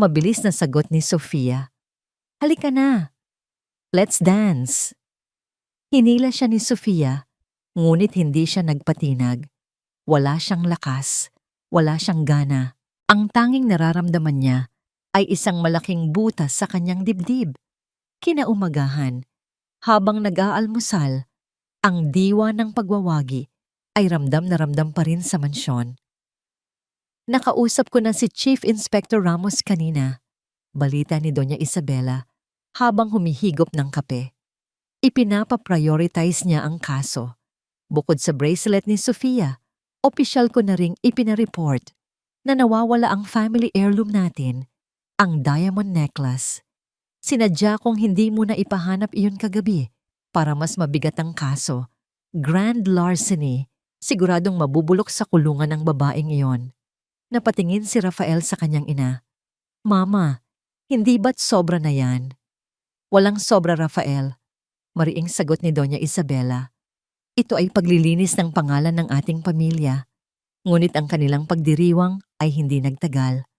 mabilis na sagot ni Sofia. "Halika na. Let's dance." Hinila siya ni Sofia, ngunit hindi siya nagpatinag. Wala siyang lakas, wala siyang gana. Ang tanging nararamdaman niya ay isang malaking butas sa kanyang dibdib. Kinaumagahan, habang nag-aalmusal, ang diwa ng pagwawagi ay ramdam na ramdam pa rin sa mansyon. Nakausap ko na si Chief Inspector Ramos kanina. Balita ni Doña Isabela habang humihigop ng kape. Ipinapa-prioritize niya ang kaso. Bukod sa bracelet ni Sofia, opisyal ko na ring ipinareport na nawawala ang family heirloom natin, ang diamond necklace. Sinadya kong hindi mo na ipahanap iyon kagabi para mas mabigat ang kaso. Grand larceny, siguradong mabubulok sa kulungan ng babaeng iyon. Napatingin si Rafael sa kanyang ina. Mama, hindi ba't sobra na yan? Walang sobra, Rafael. Mariing sagot ni Doña Isabela. Ito ay paglilinis ng pangalan ng ating pamilya. Ngunit ang kanilang pagdiriwang ay hindi nagtagal.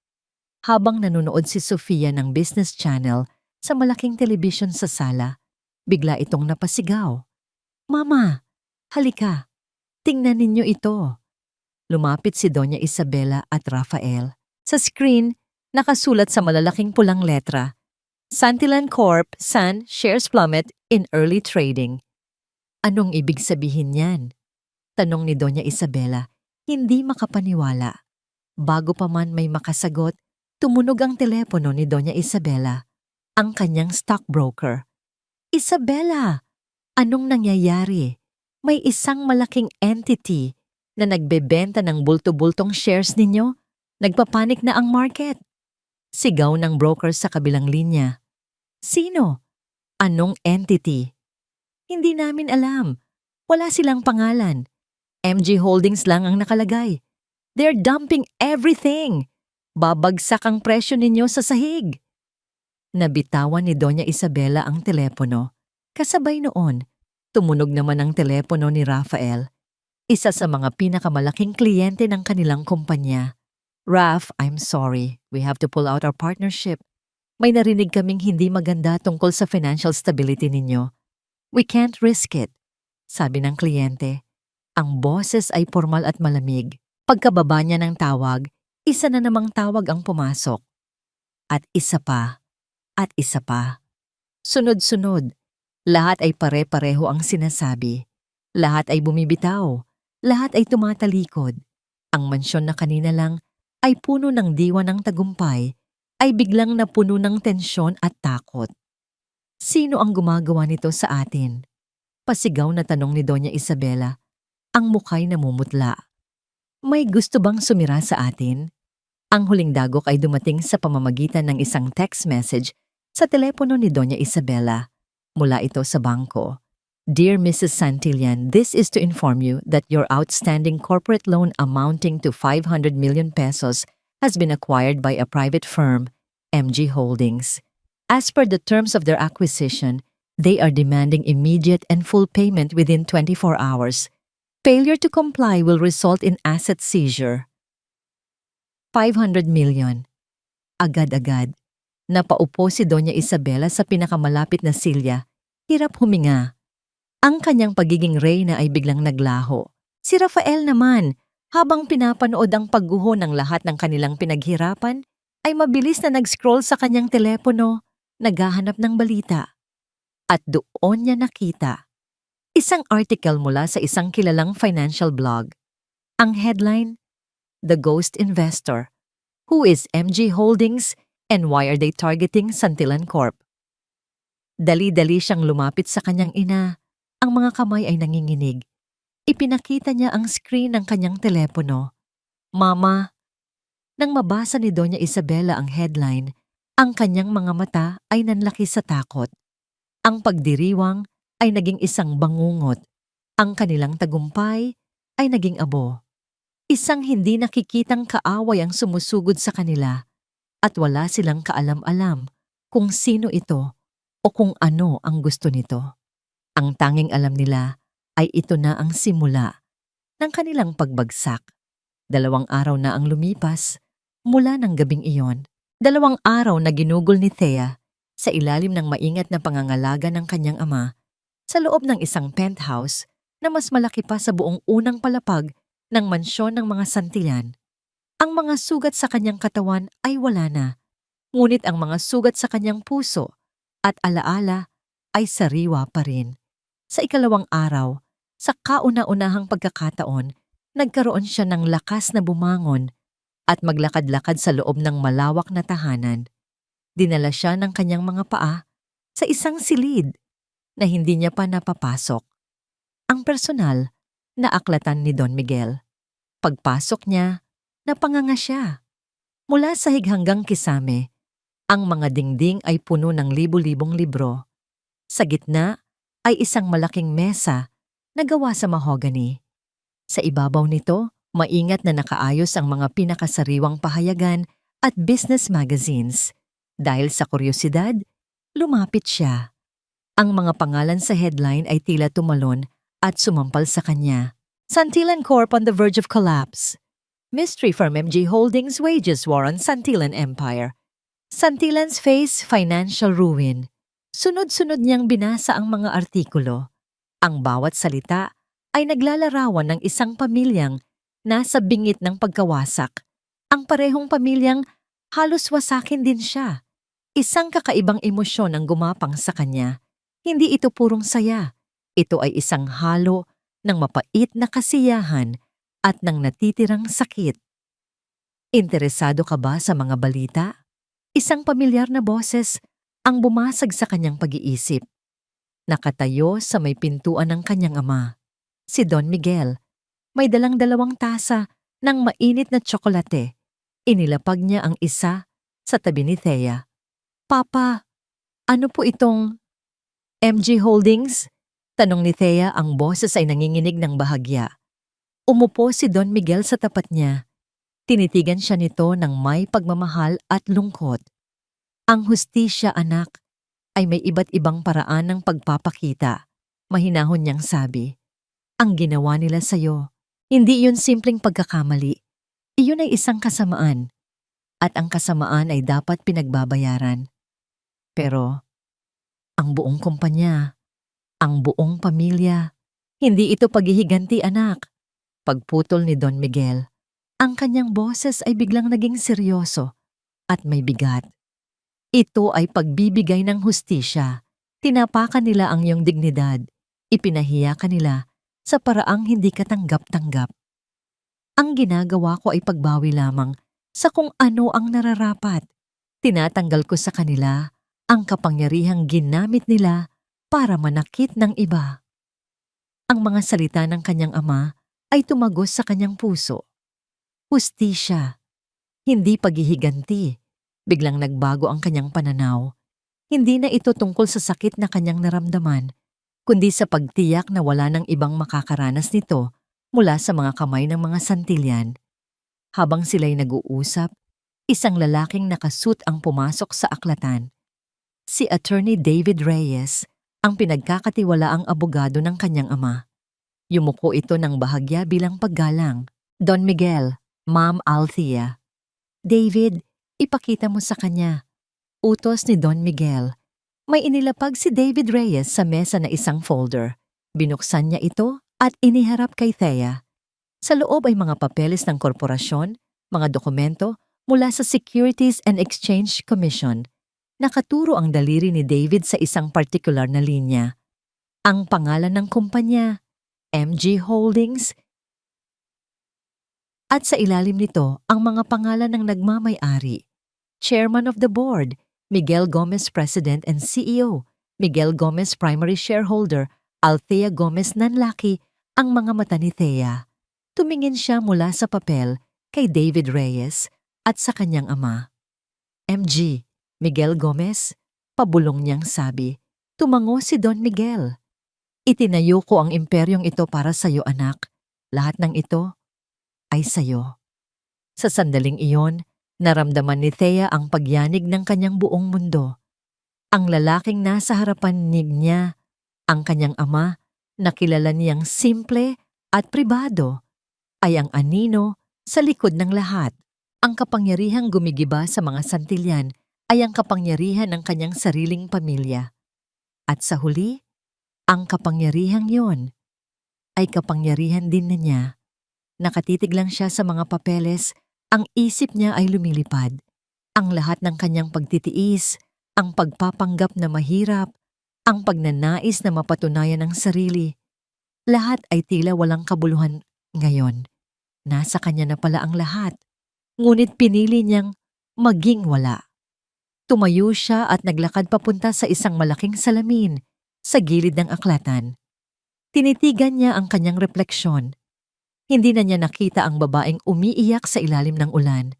Habang nanonood si Sofia ng Business Channel sa malaking telebisyon sa sala, bigla itong napasigaw. Mama, halika. Tingnan ninyo ito. Lumapit si Doña Isabela at Rafael. Sa screen, nakasulat sa malalaking pulang letra, Santillan Corp. San shares plummet in early trading. Anong ibig sabihin niyan? Tanong ni Doña Isabela, hindi makapaniwala. Bago pa man may makasagot, tumunog ang telepono ni Doña Isabela, ang kanyang stockbroker. Isabela, anong nangyayari? May isang malaking entity na nagbebenta ng bulto-bultong shares ninyo? Nagpapanik na ang market. Sigaw ng broker sa kabilang linya. Sino? Anong entity? Hindi namin alam. Wala silang pangalan. MG Holdings lang ang nakalagay. They're dumping everything. Babagsak ang presyo ninyo sa sahig. Nabitawan ni Doña Isabela ang telepono. Kasabay noon, tumunog naman ang telepono ni Rafael, isa sa mga pinakamalaking kliyente ng kanilang kumpanya. Raf, I'm sorry. We have to pull out our partnership. May narinig kaming hindi maganda tungkol sa financial stability ninyo. We can't risk it, sabi ng kliyente. Ang boses ay formal at malamig. Pagkababa niya ng tawag, isa na namang tawag ang pumasok. At isa pa. At isa pa. Sunod-sunod. Lahat ay pare-pareho ang sinasabi. Lahat ay bumibitaw. Lahat ay tumatalikod. Ang mansyon na kanina lang ay puno ng diwa ng tagumpay, ay biglang napuno ng tensyon at takot. Sino ang gumagawa nito sa atin? Pasigaw na tanong ni Doña Isabela. Ang mukha'y namumutla. May gusto bang sumira sa atin? Ang huling dagok ay dumating sa pamamagitan ng isang text message sa telepono ni Doña Isabela. Mula ito sa bangko. Dear Mrs. Santillan, this is to inform you that your outstanding corporate loan amounting to 500 million pesos has been acquired by a private firm, MG Holdings. As per the terms of their acquisition, they are demanding immediate and full payment within 24 hours. Failure to comply will result in asset seizure. 500 million. Agad-agad. Napaupo si Doña Isabela sa pinakamalapit na silya. Hirap huminga. Ang kanyang pagiging reyna ay biglang naglaho. Si Rafael naman, habang pinapanood ang pagguho ng lahat ng kanilang pinaghirapan, ay mabilis na nag-scroll sa kanyang telepono, naghahanap ng balita. At doon niya nakita isang article mula sa isang kilalang financial blog. Ang headline, The Ghost Investor. Who is MG Holdings and why are they targeting Santillan Corp? Dali-dali siyang lumapit sa kanyang ina. Ang mga kamay ay nanginginig. Ipinakita niya ang screen ng kanyang telepono. Mama. Nang mabasa ni Doña Isabela ang headline, ang kanyang mga mata ay nanlaki sa takot. Ang pagdiriwang ay naging isang bangungot. Ang kanilang tagumpay ay naging abo. Isang hindi nakikitang kaaway ang sumusugod sa kanila at wala silang kaalam-alam kung sino ito o kung ano ang gusto nito. Ang tanging alam nila ay ito na ang simula ng kanilang pagbagsak. 2 araw na ang lumipas mula ng gabing iyon. 2 araw na ginugol ni Thea sa ilalim ng maingat na pangangalaga ng kanyang ama sa loob ng isang penthouse na mas malaki pa sa buong unang palapag ng mansyon ng mga Santillan. Ang mga sugat sa kanyang katawan ay wala na, ngunit ang mga sugat sa kanyang puso at alaala ay sariwa pa rin. Sa 2 araw, sa kauna-unahang pagkakataon, nagkaroon siya ng lakas na bumangon at maglakad-lakad sa loob ng malawak na tahanan. Dinala siya ng kanyang mga paa sa isang silid na hindi niya pa napapasok. Ang personal na aklatan ni Don Miguel. Pagpasok niya, napanganga siya. Mula sahig hanggang kisame, ang mga dingding ay puno ng libu-libong libro. Sa gitna ay isang malaking mesa na gawa sa mahogany. Sa ibabaw nito, maingat na nakaayos ang mga pinakasariwang pahayagan at business magazines. Dahil sa kuryosidad, lumapit siya. Ang mga pangalan sa headline ay tila tumalon at sumampal sa kanya. Santillan Corp on the verge of collapse. Mystery firm MG Holdings wages war on Santillan Empire. Santillan's face financial ruin. Sunod-sunod niyang binasa ang mga artikulo. Ang bawat salita ay naglalarawan ng isang pamilyang nasa bingit ng pagkawasak. Ang parehong pamilyang halos wasakin din siya. Isang kakaibang emosyon ang gumapang sa kanya. Hindi ito purong saya. Ito ay isang halo ng mapait na kasiyahan at ng natitirang sakit. Interesado ka ba sa mga balita? Isang pamilyar na boses ang bumasag sa kanyang pag-iisip. Nakatayo sa may pintuan ng kanyang ama, si Don Miguel. May dalang-dalawang tasa ng mainit na tsokolate. Inilapag niya ang isa sa tabi ni Thea. Papa, ano po itong MG Holdings? Tanong ni Thea, ang boses ay nanginginig ng bahagya. Umupo si Don Miguel sa tapat niya. Tinitigan siya nito ng may pagmamahal at lungkot. Ang hustisya, anak, ay may iba't ibang paraan ng pagpapakita. Mahinahon niyang sabi. Ang ginawa nila sa'yo, hindi yun simpleng pagkakamali. Iyon ay isang kasamaan. At ang kasamaan ay dapat pinagbabayaran. Pero, ang buong kumpanya, ang buong pamilya, hindi ito paghihiganti, anak. Pagputol ni Don Miguel, ang kanyang boses ay biglang naging seryoso at may bigat. Ito ay pagbibigay ng hustisya. Tinapakan nila ang iyong dignidad. Ipinahiya ka nila sa paraang hindi katanggap-tanggap. Ang ginagawa ko ay pagbawi lamang sa kung ano ang nararapat. Tinatanggal ko sa kanila ang kapangyarihang ginamit nila para manakit ng iba. Ang mga salita ng kanyang ama ay tumagos sa kanyang puso. Hustisya, hindi paghihiganti. Biglang nagbago ang kanyang pananaw. Hindi na ito tungkol sa sakit na kanyang naramdaman, kundi sa pagtiyak na wala ng ibang makakaranas nito mula sa mga kamay ng mga Santillan. Habang sila'y nag-uusap, isang lalaking nakasuit ang pumasok sa aklatan. Si Attorney David Reyes, ang pinagkakatiwalaang abogado ng kanyang ama. Yumuko ito ng bahagya bilang paggalang. Don Miguel, Ma'am Althea. David, ipakita mo sa kanya. Utos ni Don Miguel. May inilapag si David Reyes sa mesa na isang folder. Binuksan niya ito at iniharap kay Thea. Sa loob ay mga papeles ng korporasyon, mga dokumento mula sa Securities and Exchange Commission. Nakaturo ang daliri ni David sa isang partikular na linya. Ang pangalan ng kumpanya, MG Holdings, at sa ilalim nito ang mga pangalan ng nagmamay-ari. Chairman of the Board, Miguel Gomez President and CEO, Miguel Gomez Primary Shareholder, Althea Gomez Nanlaki, ang mga mata ni Thea. Tumingin siya mula sa papel kay David Reyes at sa kanyang ama. MG, Miguel Gomez, pabulong niyang sabi. Tumango si Don Miguel. Itinayo ko ang imperyong ito para sa'yo, anak. Lahat ng ito ay sa'yo. Sa sandaling iyon, naramdaman ni Thea ang pagyanig ng kanyang buong mundo. Ang lalaking nasa harapan niya, ang kanyang ama, na kilala niyang simple at pribado, ay ang anino sa likod ng lahat. Ang kapangyarihang gumigiba sa mga Santillan ay ang kapangyarihan ng kanyang sariling pamilya. At sa huli, ang kapangyarihang yon ay kapangyarihan din na niya. Nakatitig lang siya sa mga papeles, ang isip niya ay lumilipad. Ang lahat ng kanyang pagtitiis, ang pagpapanggap na mahirap, ang pagnanais na mapatunayan ang sarili, lahat ay tila walang kabuluhan ngayon. Nasa kanya na pala ang lahat. Ngunit pinili niyang maging wala. Tumayo siya at naglakad papunta sa isang malaking salamin sa gilid ng aklatan. Tinitigan niya ang kanyang refleksyon. Hindi na niya nakita ang babaeng umiiyak sa ilalim ng ulan.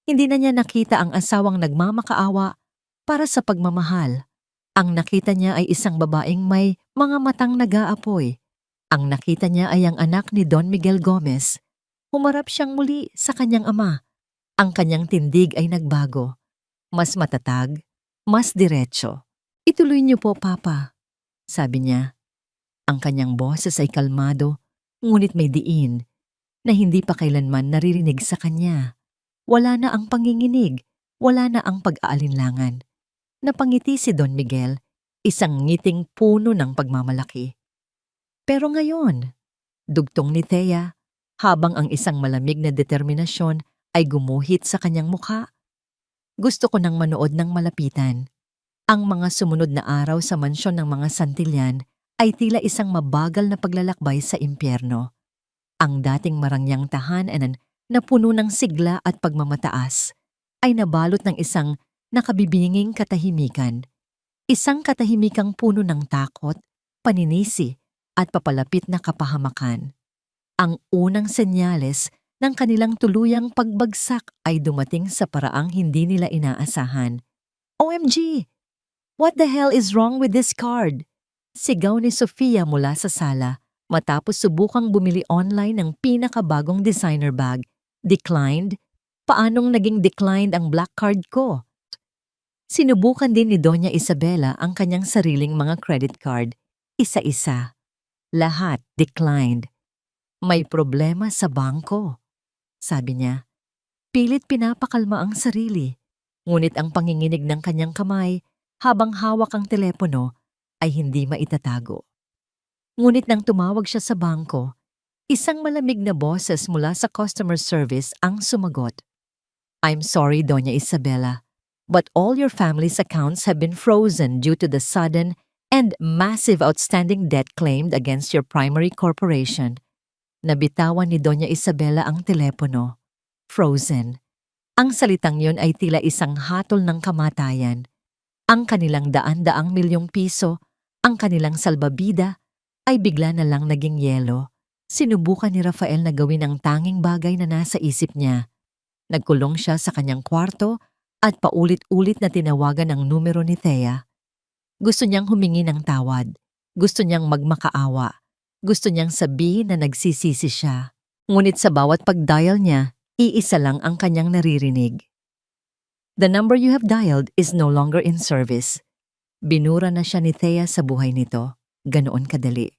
Hindi na niya nakita ang asawang nagmamakaawa para sa pagmamahal. Ang nakita niya ay isang babaeng may mga matang nag-aapoy. Ang nakita niya ay ang anak ni Don Miguel Gomez. Humarap siyang muli sa kanyang ama. Ang kanyang tindig ay nagbago. Mas matatag, mas diretso. "Ituloy niyo po, Papa," sabi niya. Ang kanyang boses ay kalmado, ngunit may diin na hindi pa kailanman naririnig sa kanya. Wala na ang panginginig, wala na ang pag-aalinlangan. Napangiti si Don Miguel, isang ngiting puno ng pagmamalaki. Pero ngayon, dugtong ni Thea, habang ang isang malamig na determinasyon ay gumuhit sa kanyang mukha. Gusto ko nang manood ng malapitan. Ang mga sumunod na araw sa mansyon ng mga Santillan ay tila isang mabagal na paglalakbay sa impyerno. Ang dating marangyang tahanan na puno ng sigla at pagmamataas ay nabalot ng isang nakabibinging katahimikan. Isang katahimikang puno ng takot, paninisi at papalapit na kapahamakan. Ang unang senyales ng kanilang tuluyang pagbagsak ay dumating sa paraang hindi nila inaasahan. "OMG! What the hell is wrong with this card?" Sigaw ni Sofia mula sa sala matapos subukang bumili online ng pinakabagong designer bag. "Declined? Paanong naging declined ang black card ko?" Sinubukan din ni Doña Isabela ang kanyang sariling mga credit card. Isa-isa. Lahat declined. "May problema sa bangko," sabi niya. Pilit pinapakalma ang sarili, ngunit ang panginginig ng kanyang kamay habang hawak ang telepono ay hindi maitatago. Ngunit nang tumawag siya sa bangko, isang malamig na boses mula sa customer service ang sumagot. "I'm sorry, Doña Isabela, but all your family's accounts have been frozen due to the sudden and massive outstanding debt claimed against your primary corporation." Nabitawan ni Doña Isabela ang telepono. Frozen. Ang salitang yun ay tila isang hatol ng kamatayan. Ang kanilang daan-daang milyong piso, ang kanilang salbabida, ay bigla na lang naging yelo. Sinubukan ni Rafael na gawin ang tanging bagay na nasa isip niya. Nagkulong siya sa kanyang kwarto at paulit-ulit na tinawagan ang numero ni Thea. Gusto niyang humingi ng tawad. Gusto niyang magmakaawa. Gusto niyang sabihin na nagsisisi siya. Ngunit sa bawat pag-dial niya, iisa lang ang kanyang naririnig. "The number you have dialed is no longer in service." Binura na siya ni Thea sa buhay nito. Ganoon kadali.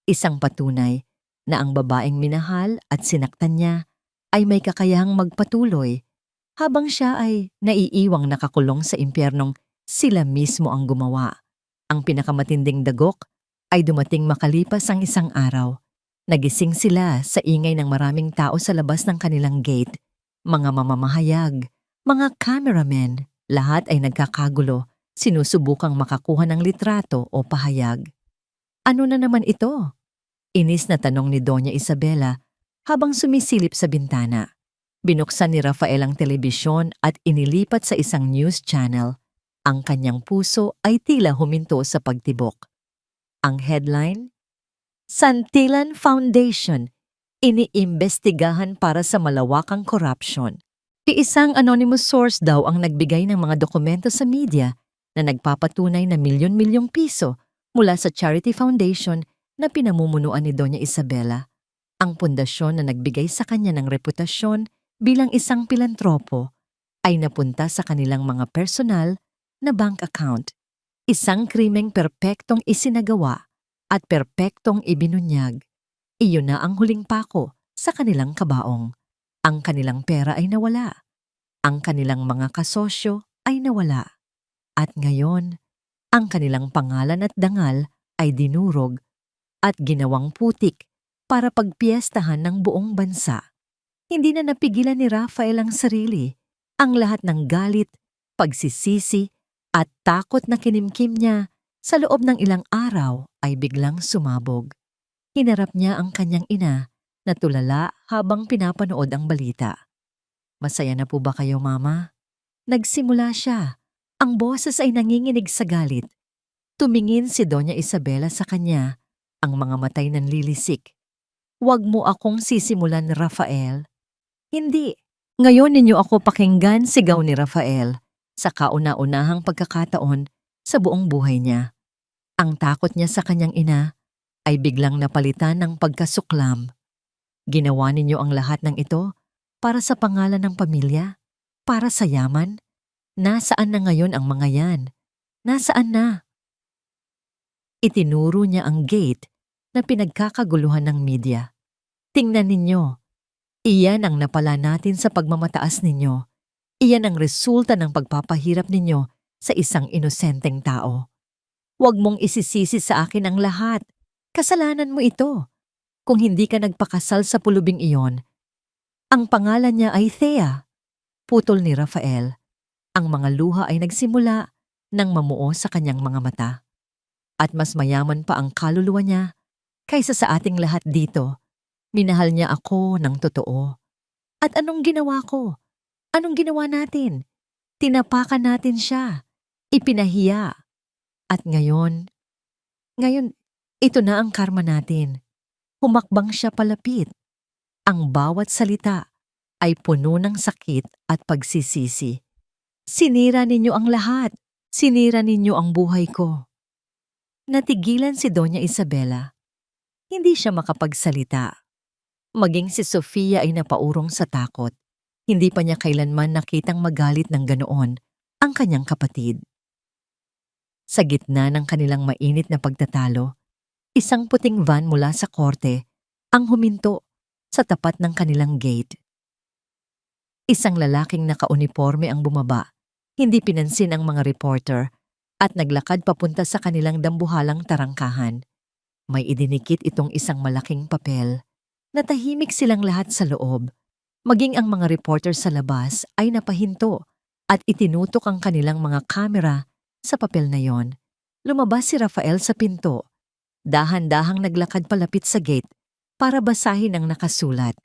Isang patunay na ang babaeng minahal at sinaktan niya ay may kakayahang magpatuloy habang siya ay naiiwang nakakulong sa impyernong sila mismo ang gumawa. Ang pinakamatinding dagok ay dumating makalipas ang isang araw. Nagising sila sa ingay ng maraming tao sa labas ng kanilang gate. Mga mamamahayag, mga cameramen, lahat ay nagkakagulo, sinusubukang makakuha ng litrato o pahayag. "Ano na naman ito?" Inis na tanong ni Doña Isabela habang sumisilip sa bintana. Binuksan ni Rafael ang telebisyon at inilipat sa isang news channel. Ang kanyang puso ay tila huminto sa pagtibok. Ang headline, "Santillan Foundation, iniimbestigahan para sa malawakang korupsyon." Isang anonymous source daw ang nagbigay ng mga dokumento sa media na nagpapatunay na milyon-milyong piso mula sa charity foundation na pinamumunuan ni Doña Isabela, ang pundasyon na nagbigay sa kanya ng reputasyon bilang isang pilantropo, ay napunta sa kanilang mga personal na bank account. Isang krimeng perpektong isinagawa at perpektong ibinunyag. Iyon na ang huling pako sa kanilang kabaong. Ang kanilang pera ay nawala. Ang kanilang mga kasosyo ay nawala. At ngayon, ang kanilang pangalan at dangal ay dinurog at ginawang putik para pagpiestahan ng buong bansa. Hindi na napigilan ni Rafael ang sarili. Ang lahat ng galit, pagsisisi at takot na kinimkim niya sa loob ng ilang araw ay biglang sumabog. Hinarap niya ang kanyang ina na tulala habang pinapanood ang balita. Masaya na po ba kayo, Mama? Nagsimula siya. Ang boses ay nanginginig sa galit. Tumingin si Doña Isabela sa kanya, ang mga matay nanlilisik. "Huwag mo akong sisimulan, Rafael." "Hindi. Ngayon ninyo ako pakinggan," sigaw ni Rafael, sa kauna-unahang pagkakataon sa buong buhay niya. Ang takot niya sa kanyang ina ay biglang napalitan ng pagkasuklam. Ginawa ninyo ang lahat ng ito para sa pangalan ng pamilya, para sa yaman. Nasaan na ngayon ang mga yan? Nasaan na? Itinuro niya ang gate na pinagkakaguluhan ng media. "Tingnan ninyo. Iyan ang napala natin sa pagmamataas ninyo. Iyan ang resulta ng pagpapahirap ninyo sa isang inosenteng tao. Huwag mong isisisi sa akin ang lahat. Kasalanan mo ito. Kung hindi ka nagpakasal sa pulubing iyon, ang pangalan niya ay Thea." Putol ni Rafael. Ang mga luha ay nagsimula nang mamuo sa kanyang mga mata. At mas mayaman pa ang kaluluwa niya kaysa sa ating lahat dito. Minahal niya ako ng totoo. At anong ginawa ko? Anong ginawa natin? Tinapakan natin siya. Ipinahiya. At ngayon, ito na ang karma natin. Humakbang siya palapit. Ang bawat salita ay puno ng sakit at pagsisisi. "Sinira ninyo ang lahat. Sinira ninyo ang buhay ko." Natigilan si Doña Isabela. Hindi siya makapagsalita. Maging si Sofia ay napaurong sa takot. Hindi pa niya kailanman nakitang magalit ng ganoon ang kanyang kapatid. Sa gitna ng kanilang mainit na pagtatalo, isang puting van mula sa korte ang huminto sa tapat ng kanilang gate. Isang lalaking nakauniporme ang bumaba. Hindi pinansin ang mga reporter at naglakad papunta sa kanilang dambuhalang tarangkahan. May idinikit itong isang malaking papel. Natahimik silang lahat sa loob. Maging ang mga reporter sa labas ay napahinto at itinutok ang kanilang mga kamera sa papel na yon. Lumabas si Rafael sa pinto. Dahan-dahang naglakad palapit sa gate para basahin ang nakasulat.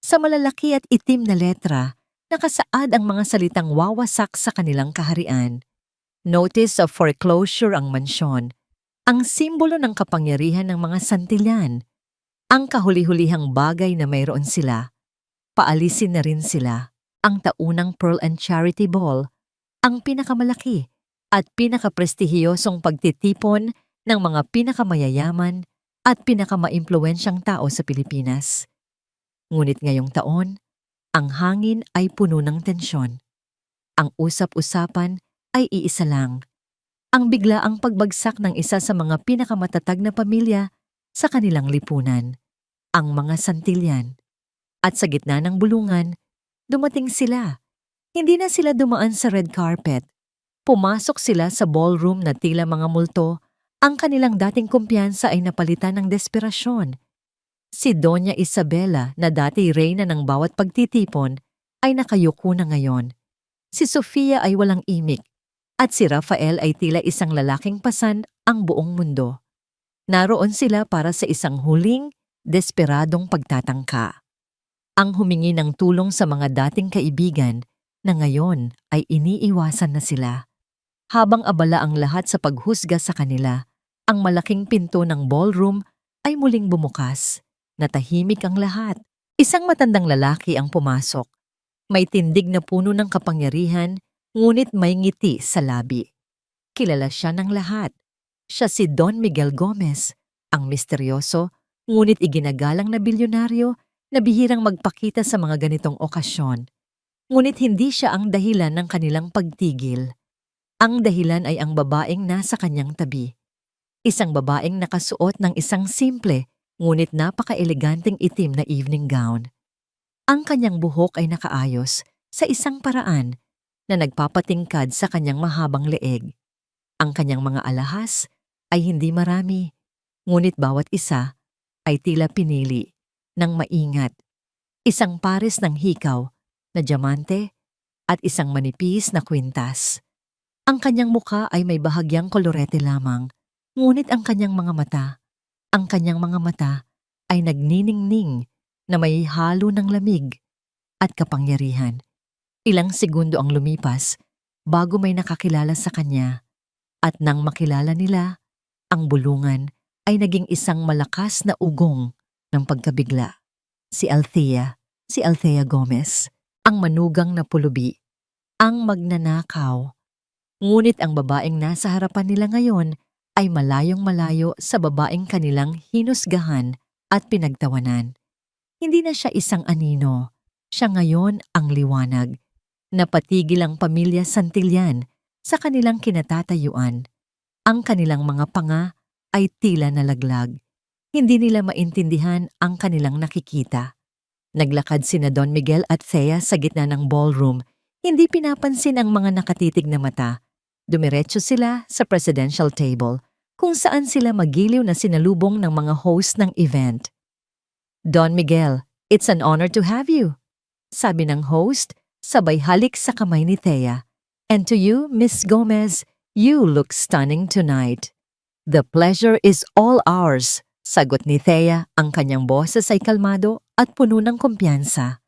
Sa malalaki at itim na letra, nakasaad ang mga salitang wawasak sa kanilang kaharian. Notice of foreclosure ang mansyon, ang simbolo ng kapangyarihan ng mga Santillan. Ang kahuli-hulihang bagay na mayroon sila. Paalisin na rin sila. Ang taunang Pearl and Charity Ball, ang pinakamalaki at pinakaprestihiyosong pagtitipon ng mga pinakamayayaman at pinakamaimpluwensyang tao sa Pilipinas. Ngunit ngayong taon, ang hangin ay puno ng tensyon. Ang usap-usapan ay iisa lang. Ang biglaang pagbagsak ng isa sa mga pinakamatatag na pamilya sa kanilang lipunan, ang mga Santillan. At sa gitna ng bulungan, dumating sila. Hindi na sila dumaan sa red carpet. Pumasok sila sa ballroom na tila mga multo. Ang kanilang dating kumpiyansa ay napalitan ng desperasyon. Si Doña Isabela na dati reyna ng bawat pagtitipon ay nakayuko na ngayon. Si Sofia ay walang imik at si Rafael ay tila isang lalaking pasan ang buong mundo. Naroon sila para sa isang huling, desperadong pagtatangka. Ang humingi ng tulong sa mga dating kaibigan na ngayon ay iniiwasan na sila. Habang abala ang lahat sa paghusga sa kanila, ang malaking pinto ng ballroom ay muling bumukas. Natahimik ang lahat. Isang matandang lalaki ang pumasok. May tindig na puno ng kapangyarihan, ngunit may ngiti sa labi. Kilala siya ng lahat. Siya si Don Miguel Gomez, ang misteryoso, ngunit iginagalang na bilyonaryo na bihirang magpakita sa mga ganitong okasyon. Ngunit hindi siya ang dahilan ng kanilang pagtigil. Ang dahilan ay ang babaeng nasa kanyang tabi. Isang babaeng nakasuot ng isang simple, ngunit napaka-eleganteng itim na evening gown. Ang kanyang buhok ay nakaayos sa isang paraan na nagpapatingkad sa kanyang mahabang leeg. Ang kanyang mga alahas ay hindi marami, ngunit bawat isa ay tila pinili ng maingat. Isang pares ng hikaw na diamante at isang manipis na kwintas. Ang kanyang mukha ay may bahagyang kolorete lamang, ngunit ang kanyang mga mata ay nagniningning na may halo ng lamig. at kapangyarihan. Ilang segundo ang lumipas bago may nakakilala sa kanya at nang makilala nila, ang bulungan ay naging isang malakas na ugong ng pagkabigla. Si Althea Gomez, ang manugang na pulubi, ang magnanakaw. Ngunit ang babaeng nasa harapan nila ngayon ay malayong malayo sa babaeng kanilang hinusgahan at pinagtawanan. Hindi na siya isang anino, siya ngayon ang liwanag. Napatigil ang pamilya Santillan sa kanilang kinatatayuan. Ang kanilang mga panga ay tila nalaglag. Hindi nila maintindihan ang kanilang nakikita. Naglakad sina Don Miguel at Thea sa gitna ng ballroom. Hindi pinapansin ang mga nakatitig na mata. Dumiretso sila sa presidential table kung saan sila magiliw na sinalubong ng mga host ng event. Don Miguel, it's an honor to have you, sabi ng host, sabay halik sa kamay ni Thea. And to you, Miss Gomez, you look stunning tonight. The pleasure is all ours, sagot ni Thea. Ang kanyang boses ay kalmado at puno ng kumpiyansa.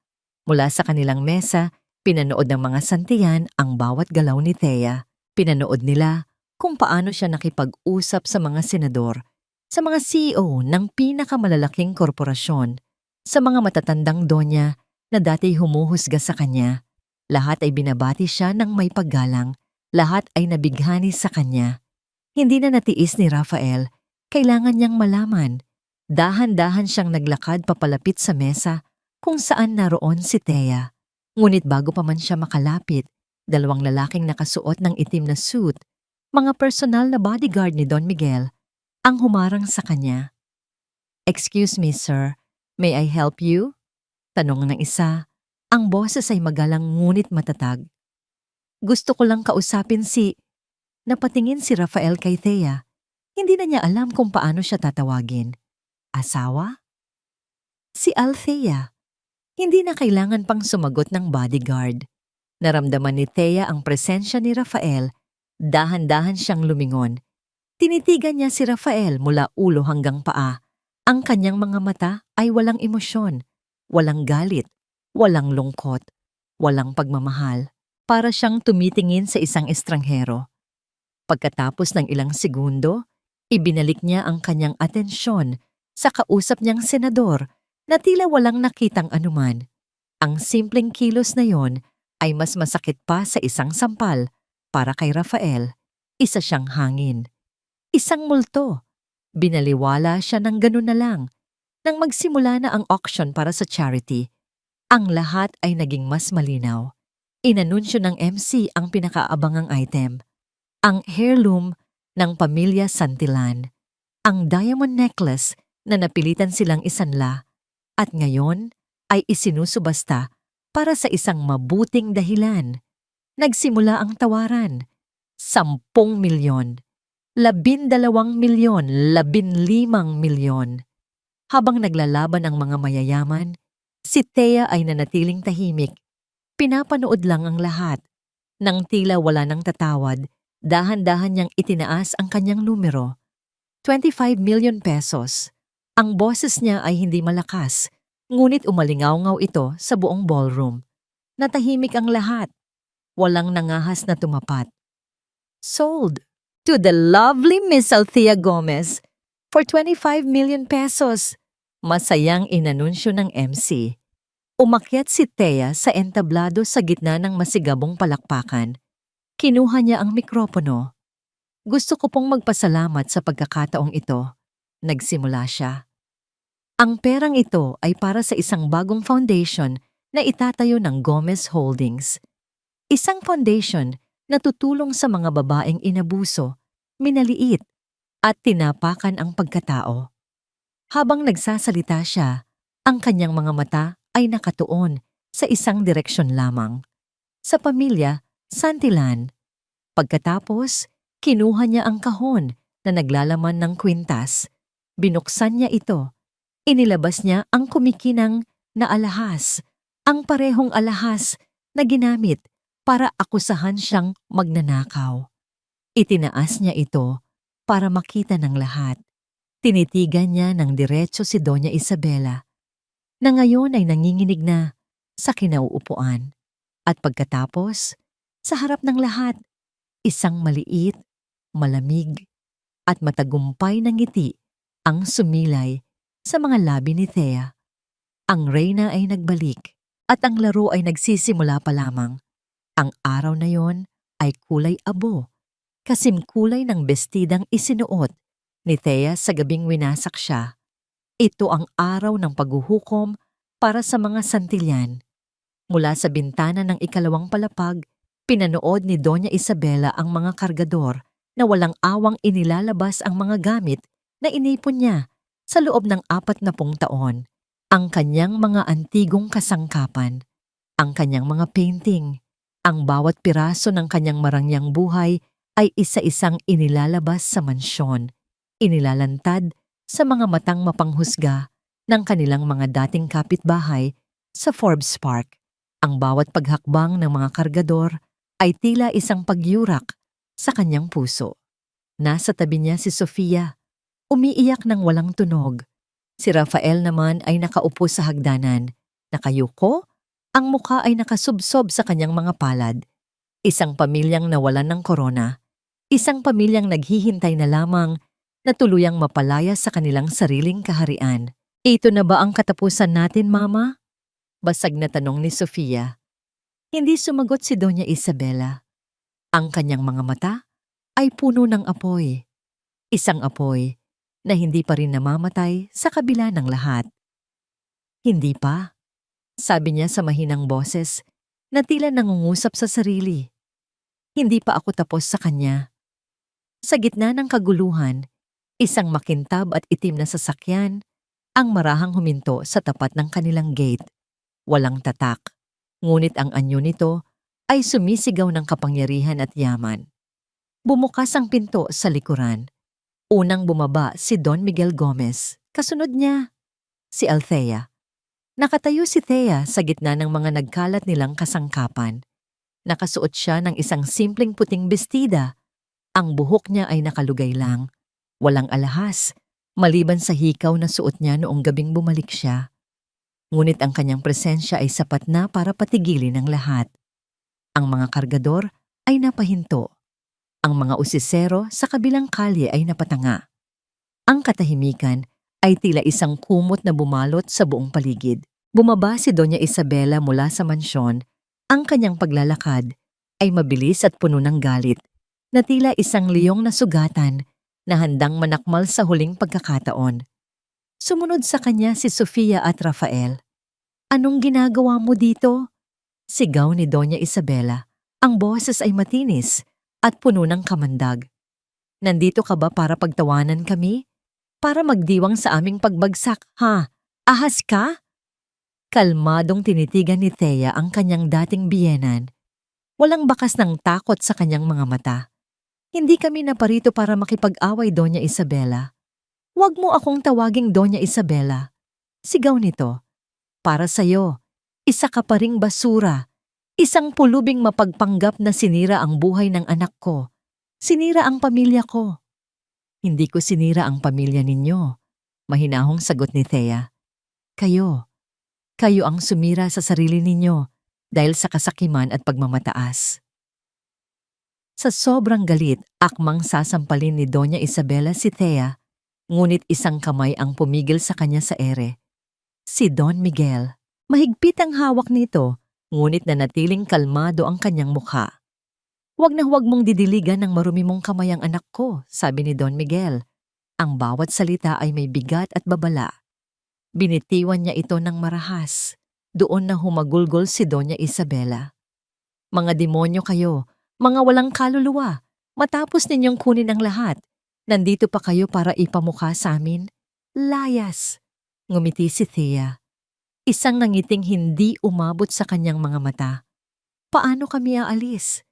Mula sa kanilang mesa, pinanood ng mga Santillan ang bawat galaw ni Thea. Pinanood nila kung paano siya nakipag-usap sa mga senador, sa mga CEO ng pinakamalalaking korporasyon, sa mga matatandang donya na dati humuhusga sa kanya. Lahat ay binabati siya ng may paggalang, lahat ay nabighani sa kanya. Hindi na natiis ni Rafael, kailangan niyang malaman. Dahan-dahan siyang naglakad papalapit sa mesa kung saan naroon si Thea. Ngunit bago pa man siya makalapit, dalawang lalaking nakasuot ng itim na suit, mga personal na bodyguard ni Don Miguel, ang humarang sa kanya. "Excuse me, sir. May I help you?" Tanong ng isa. Ang boses ay magalang ngunit matatag. "Gusto ko lang kausapin si..." Napatingin si Rafael kay Thea. Hindi na niya alam kung paano siya tatawagin. Asawa? Si Althea. Hindi na kailangan pang sumagot ng bodyguard. Naramdaman ni Thea ang presensya ni Rafael. Dahan-dahan siyang lumingon. Tinitigan niya si Rafael mula ulo hanggang paa. Ang kanyang mga mata ay walang emosyon, walang galit, walang lungkot, walang pagmamahal. Para siyang tumitingin sa isang estranghero. Pagkatapos ng ilang segundo, ibinalik niya ang kanyang atensyon sa kausap niyang senador na tila walang nakitang anuman. Ang simpleng kilos na yon ay mas masakit pa sa isang sampal para kay Rafael. Isa siyang hangin. Isang multo. Binaliwala siya ng ganun na lang. Nang magsimula na ang auction para sa charity, ang lahat ay naging mas malinaw. Inanunsyo ng MC ang pinakaabangang item. Ang heirloom ng pamilya Santillan. Ang diamond necklace na napilitan silang isanla at ngayon ay isinusubasta para sa isang mabuting dahilan. Nagsimula ang tawaran. 10 milyon, 12 milyon, 15 milyon. Habang naglalaban ang mga mayayaman, si Thea ay nanatiling tahimik. Pinapanood lang ang lahat. Nang tila wala nang tatawad, dahan-dahan niyang itinaas ang kanyang numero. 25 million pesos. Ang boses niya ay hindi malakas, ngunit umalingaw-ngaw ito sa buong ballroom. Natahimik ang lahat. Walang nangahas na tumapat. Sold to the lovely Miss Althea Gomez for 25 million pesos. Masayang inanunsyo ng MC. Umakyat si Thea sa entablado sa gitna ng masigabong palakpakan. Kinuha niya ang mikropono. "Gusto ko pong magpasalamat sa pagkakataong ito." Nagsimula siya. Ang perang ito ay para sa isang bagong foundation na itatayo ng Gomez Holdings. Isang foundation na tutulong sa mga babaeng inabuso, minaliit, at tinapakan ang pagkatao. Habang nagsasalita siya, ang kanyang mga mata ay nakatuon sa isang direksyon lamang. Sa pamilya Santillan. Pagkatapos, kinuha niya ang kahon na naglalaman ng kwintas. Binuksan niya ito. Inilabas niya ang kumikinang na alahas, ang parehong alahas na ginamit para akusahan siyang magnanakaw. Itinaas niya ito para makita ng lahat. Tinitigan niya ng diretso si Doña Isabela, na ngayon ay nanginginig na. sa kinauupuan. At pagkatapos, sa harap ng lahat, isang maliit, malamig, at matagumpay na ngiti ang sumilay sa mga labi ni Thea. Ang reyna ay nagbalik at ang laro ay nagsisimula pa lamang. Ang araw na yon ay kulay abo, kasimkulay ng bestidang isinuot ni Thea sa gabing winasak siya. Ito ang araw ng paghuhukom para sa mga santilyan. Mula sa bintana ng ikalawang palapag, pinanood ni Doña Isabela ang mga kargador na walang awang inilalabas ang mga gamit na inipon niya sa loob ng 40 taon. Ang kanyang mga antigong kasangkapan, ang kanyang mga painting, ang bawat piraso ng kanyang marangyang buhay ay isa-isang inilalabas sa mansyon, inilalantad sa mga matang mapanghusga ng kanilang mga dating kapitbahay sa Forbes Park. Ang bawat paghakbang ng mga kargador ay tila isang pagyurak sa kanyang puso. Nasa tabi niya si Sofia, umiiyak ng walang tunog. Si Rafael naman ay nakaupo sa hagdanan, nakayuko, ang mukha ay nakasubsob sa kanyang mga palad. Isang pamilyang nawalan ng korona, isang pamilyang naghihintay na lamang na tuluyang mapalaya sa kanilang sariling kaharian. Ito na ba ang katapusan natin, Mama? Basag na tanong ni Sofia. Hindi sumagot si Doña Isabela. Ang kanyang mga mata ay puno ng apoy. Isang apoy na hindi pa rin namamatay sa kabila ng lahat. Hindi pa, sabi niya sa mahinang boses na tila nangungusap sa sarili. Hindi pa ako tapos sa kanya. Sa gitna ng kaguluhan, isang makintab at itim na sasakyan ang marahang huminto sa tapat ng kanilang gate. Walang tatak, ngunit ang anyo nito ay sumisigaw ng kapangyarihan at yaman. Bumukas ang pinto sa likuran. Unang bumaba si Don Miguel Gomez, kasunod niya si Althea. Nakatayo si Thea sa gitna ng mga nagkalat nilang kasangkapan. Nakasuot siya ng isang simpleng puting bestida. Ang buhok niya ay nakalugay lang, walang alahas, maliban sa hikaw na suot niya noong gabing bumalik siya. Ngunit ang kanyang presensya ay sapat na para patigilin ang lahat. Ang mga kargador ay napahinto. Ang mga usisero sa kabilang kalye ay napatanga. Ang katahimikan ay tila isang kumot na bumalot sa buong paligid. Bumaba si Doña Isabela mula sa mansyon. Ang kanyang paglalakad ay mabilis at puno ng galit, na tila isang liyong na sugatan na handang manakmal sa huling pagkakataon. Sumunod sa kanya si Sofia at Rafael. Anong ginagawa mo dito? Sigaw ni Doña Isabela. Ang boses ay matinis at puno ng kamandag. Nandito ka ba para pagtawanan kami? Para magdiwang sa aming pagbagsak, ha? Ahas ka? Kalmadong tinitigan ni Thea ang kanyang dating biyenan. Walang bakas ng takot sa kanyang mga mata. Hindi kami naparito para makipag-away, Doña Isabela. Huwag mo akong tawaging Doña Isabela. Sigaw nito. Para sa'yo, isa ka pa ring basura. Isang pulubing mapagpanggap na sinira ang buhay ng anak ko. Sinira ang pamilya ko. Hindi ko sinira ang pamilya ninyo. Mahinahong sagot ni Thea. Kayo ang sumira sa sarili ninyo dahil sa kasakiman at pagmamataas. Sa sobrang galit, akmang sasampalin ni Doña Isabela si Thea, ngunit isang kamay ang pumigil sa kanya sa ere. Si Don Miguel. Mahigpit ang hawak nito, ngunit nanatiling kalmado ang kanyang mukha. Huwag na huwag mong didiligan ng marumi mong kamay ang anak ko, sabi ni Don Miguel. Ang bawat salita ay may bigat at babala. Binitiwan niya ito ng marahas. Doon na humagulgol si Doña Isabela. Mga demonyo kayo, mga walang kaluluwa. Matapos ninyong kunin ang lahat, nandito pa kayo para ipamukha sa amin? Layas! Ngumiti si Thea. Isang nangiting hindi umabot sa kanyang mga mata. Paano kami aalis?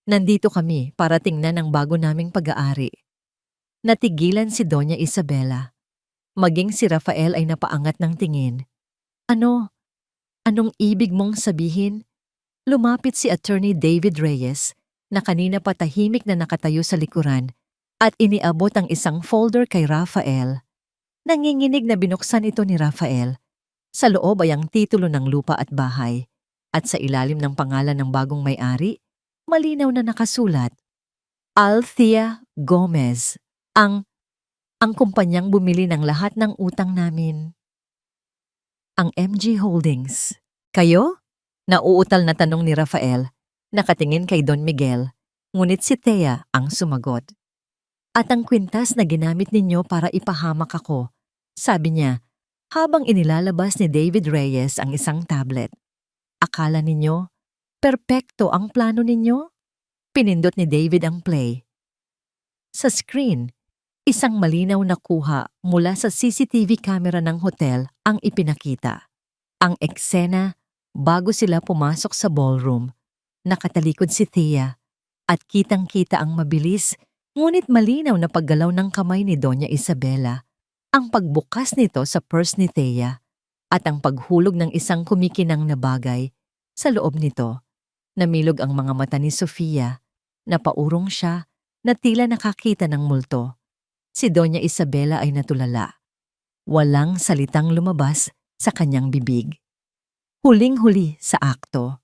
Nandito kami para tingnan ang bago naming pag-aari. Natigilan si Doña Isabela. Maging si Rafael ay napaangat ng tingin. Anong ibig mong sabihin? Lumapit si Attorney David Reyes na kanina pa tahimik na nakatayo sa likuran at iniabot ang isang folder kay Rafael. Nanginginig na binuksan ito ni Rafael. Sa loob ay ang titulo ng lupa at bahay. At sa ilalim ng pangalan ng bagong may-ari, malinaw na nakasulat, Althea Gomez, ang kumpanyang bumili ng lahat ng utang namin. Ang MG Holdings. Kayo? Nauutal na tanong ni Rafael, nakatingin kay Don Miguel, ngunit si Thea ang sumagot. At ang kwintas na ginamit ninyo para ipahamak ako, sabi niya, habang inilalabas ni David Reyes ang isang tablet. Akala ninyo, perpekto ang plano ninyo? Pinindot ni David ang play. Sa screen, isang malinaw na kuha mula sa CCTV camera ng hotel ang ipinakita. Ang eksena bago sila pumasok sa ballroom. Nakatalikod si Thea at kitang-kita ang mabilis ngunit malinaw na paggalaw ng kamay ni Doña Isabela, ang pagbukas nito sa purse ni Thea at ang paghulog ng isang kumikinang na bagay sa loob nito. Namilog ang mga mata ni Sofia, napaurong siya na tila nakakita ng multo. Si Doña Isabela ay natulala. Walang salitang lumabas sa kanyang bibig. Huling-huli sa akto.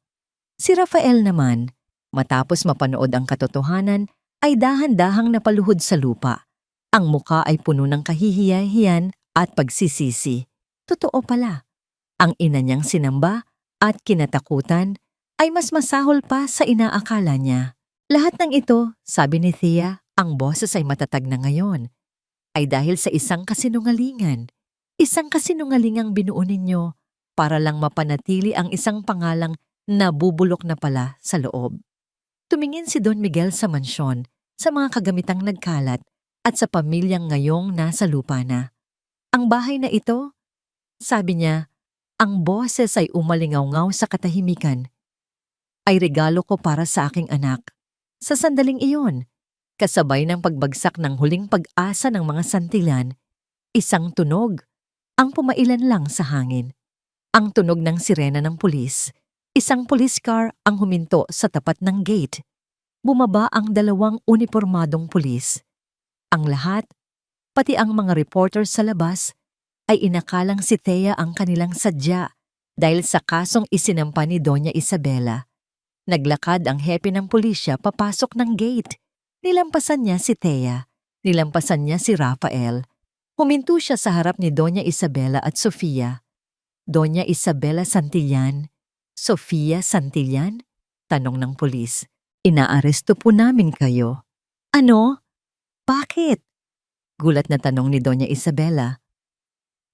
Si Rafael naman, matapos mapanood ang katotohanan, ay dahan-dahang napaluhod sa lupa. Ang muka ay puno ng kahihiyahiyan at pagsisisi. Totoo pala. Ang ina niyang sinamba at kinatakutan ay mas masahol pa sa inaakala niya. Lahat ng ito, sabi ni Thea, ang boses ay matatag na ngayon, ay dahil sa isang kasinungalingan. Isang kasinungalingang binuo ninyo para lang mapanatili ang isang pangalang nabubulok na pala sa loob. Tumingin si Don Miguel sa mansyon, sa mga kagamitang nagkalat at sa pamilyang ngayong nasa lupa na. Ang bahay na ito, sabi niya, ang boses ay umalingaw-ngaw sa katahimikan, ay regalo ko para sa aking anak. Sa sandaling iyon, kasabay ng pagbagsak ng huling pag-asa ng mga santilan, isang tunog ang pumailan lang sa hangin. Ang tunog ng sirena ng pulis. Isang police car ang huminto sa tapat ng gate. Bumaba ang 2 unipormadong pulis. Ang lahat, pati ang mga reporter sa labas, ay inakalang si Thea ang kanilang sadya dahil sa kasong isinampa ni Doña Isabela. Naglakad ang hepe ng pulisya papasok ng gate. Nilampasan niya si Thea. Nilampasan niya si Rafael. Huminto siya sa harap ni Doña Isabela at Sofia. Doña Isabela Santillan, Sofia Santillan? Tanong ng pulis. Inaaresto po namin kayo. Ano? Bakit? Gulat na tanong ni Doña Isabela.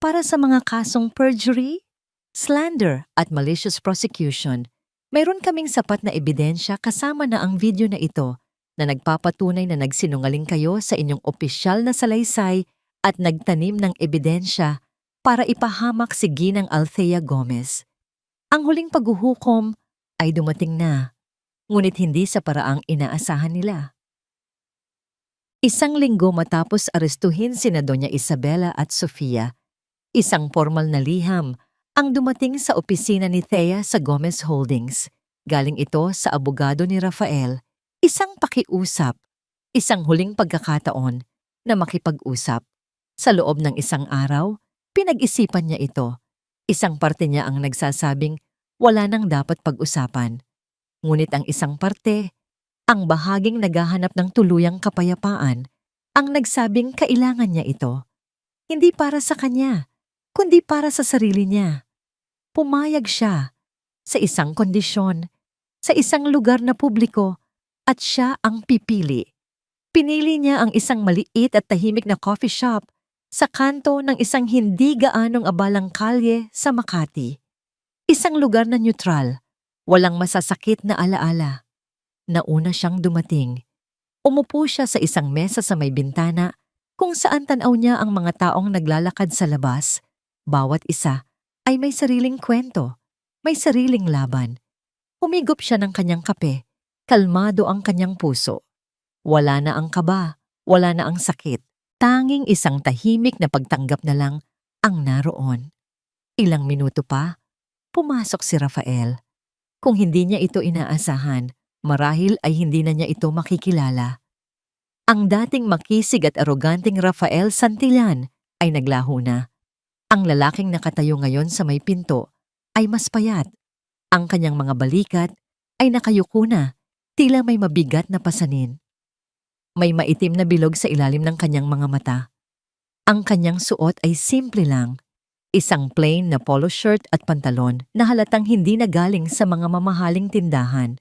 Para sa mga kasong perjury, slander at malicious prosecution, mayroon kaming sapat na ebidensya kasama na ang video na ito na nagpapatunay na nagsinungaling kayo sa inyong opisyal na salaysay at nagtanim ng ebidensya para ipahamak si Ginang Althea Gomez. Ang huling paghuhukom ay dumating na, ngunit hindi sa paraang inaasahan nila. Isang linggo matapos arestuhin sina Doña Isabela at Sofia, isang formal na liham ang dumating sa opisina ni Thea sa Gomez Holdings. Galing ito sa abogado ni Rafael, isang pakiusap, isang huling pagkakataon na makipag-usap. Sa loob ng isang araw, pinag-isipan niya ito. Isang parte niya ang nagsasabing wala nang dapat pag-usapan. Ngunit ang isang parte, ang bahaging naghahanap ng tuluyang kapayapaan, ang nagsabing kailangan niya ito. Hindi para sa kanya, kundi para sa sarili niya. Pumayag siya sa isang kondisyon, sa isang lugar na publiko, at siya ang pipili. Pinili niya ang isang maliit at tahimik na coffee shop sa kanto ng isang hindi gaanong abalang kalye sa Makati. Isang lugar na neutral, walang masasakit na alaala. Nauna siyang dumating. Umupo siya sa isang mesa sa may bintana kung saan tanaw niya ang mga taong naglalakad sa labas. Bawat isa ay may sariling kwento, may sariling laban. Humigop siya ng kanyang kape, kalmado ang kanyang puso. Wala na ang kaba, wala na ang sakit. Tanging isang tahimik na pagtanggap na lang ang naroon. Ilang minuto pa, pumasok si Rafael. Kung hindi niya ito inaasahan, marahil ay hindi na niya ito makikilala. Ang dating makisig at aroganteng Rafael Santillan ay naglaho na. Ang lalaking nakatayo ngayon sa may pinto ay mas payat, Ang kanyang mga balikat ay nakayuko na, tila may mabigat na pasanin. May maitim na bilog sa ilalim ng kanyang mga mata. Ang kanyang suot ay simple lang, isang plain na polo shirt at pantalon na halatang hindi nagaling sa mga mamahaling tindahan.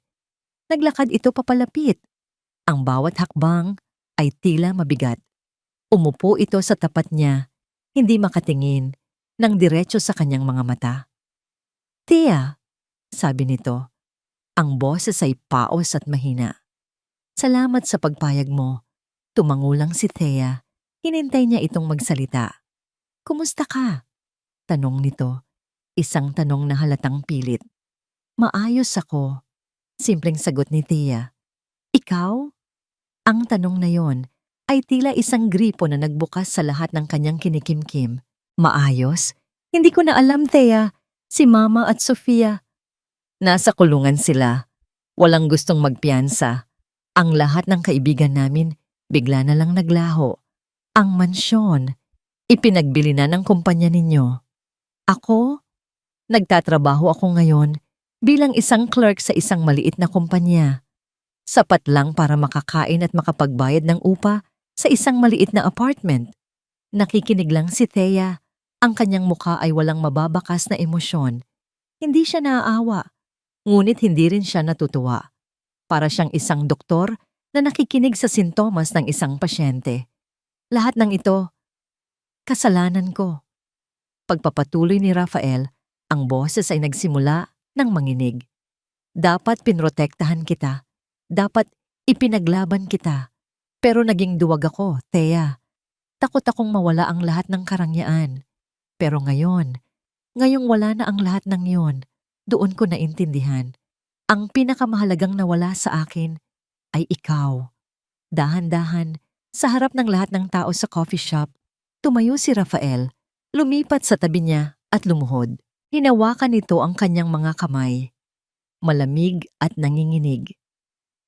Naglakad ito papalapit. Ang bawat hakbang ay tila mabigat. Umupo ito sa tapat niya, hindi makatingin, nang diretso sa kanyang mga mata. "Tia," sabi nito, ang boses ay paos at mahina. "Salamat sa pagpayag mo." Tumangulang si Thea. Hinintay niya itong magsalita. "Kumusta ka?" tanong nito. Isang tanong na halatang pilit. "Maayos ako," simpleng sagot ni Thea. "Ikaw?" Ang tanong na yon ay tila isang gripo na nagbukas sa lahat ng kanyang kinikimkim. "Maayos? Hindi ko na alam, Thea. Si Mama at Sofia." "Nasa kulungan sila. Walang gustong magpiyansa. Ang lahat ng kaibigan namin bigla na lang naglaho. Ang mansyon, ipinagbili na ng kumpanya ninyo. Ako? Nagtatrabaho ako ngayon bilang isang clerk sa isang maliit na kumpanya. Sapat lang para makakain at makapagbayad ng upa sa isang maliit na apartment." Nakikinig lang si Thea. Ang kanyang mukha ay walang mababakas na emosyon. Hindi siya naaawa, ngunit hindi rin siya natutuwa. Para siyang isang doktor na nakikinig sa sintomas ng isang pasyente. "Lahat ng ito, kasalanan ko." Pagpapatuloy ni Rafael, ang boses ay nagsimula ng manginig. "Dapat pinrotektahan kita. Dapat ipinaglaban kita. Pero naging duwag ako, Thea. Takot akong mawala ang lahat ng karangyaan. Pero ngayong wala na ang lahat ng yon, doon ko naintindihan. Ang pinakamahalagang nawala sa akin ay ikaw." Dahan-dahan, sa harap ng lahat ng tao sa coffee shop, tumayo si Rafael, lumipat sa tabi niya at lumuhod. Hinawakan nito ang kanyang mga kamay. Malamig at nanginginig.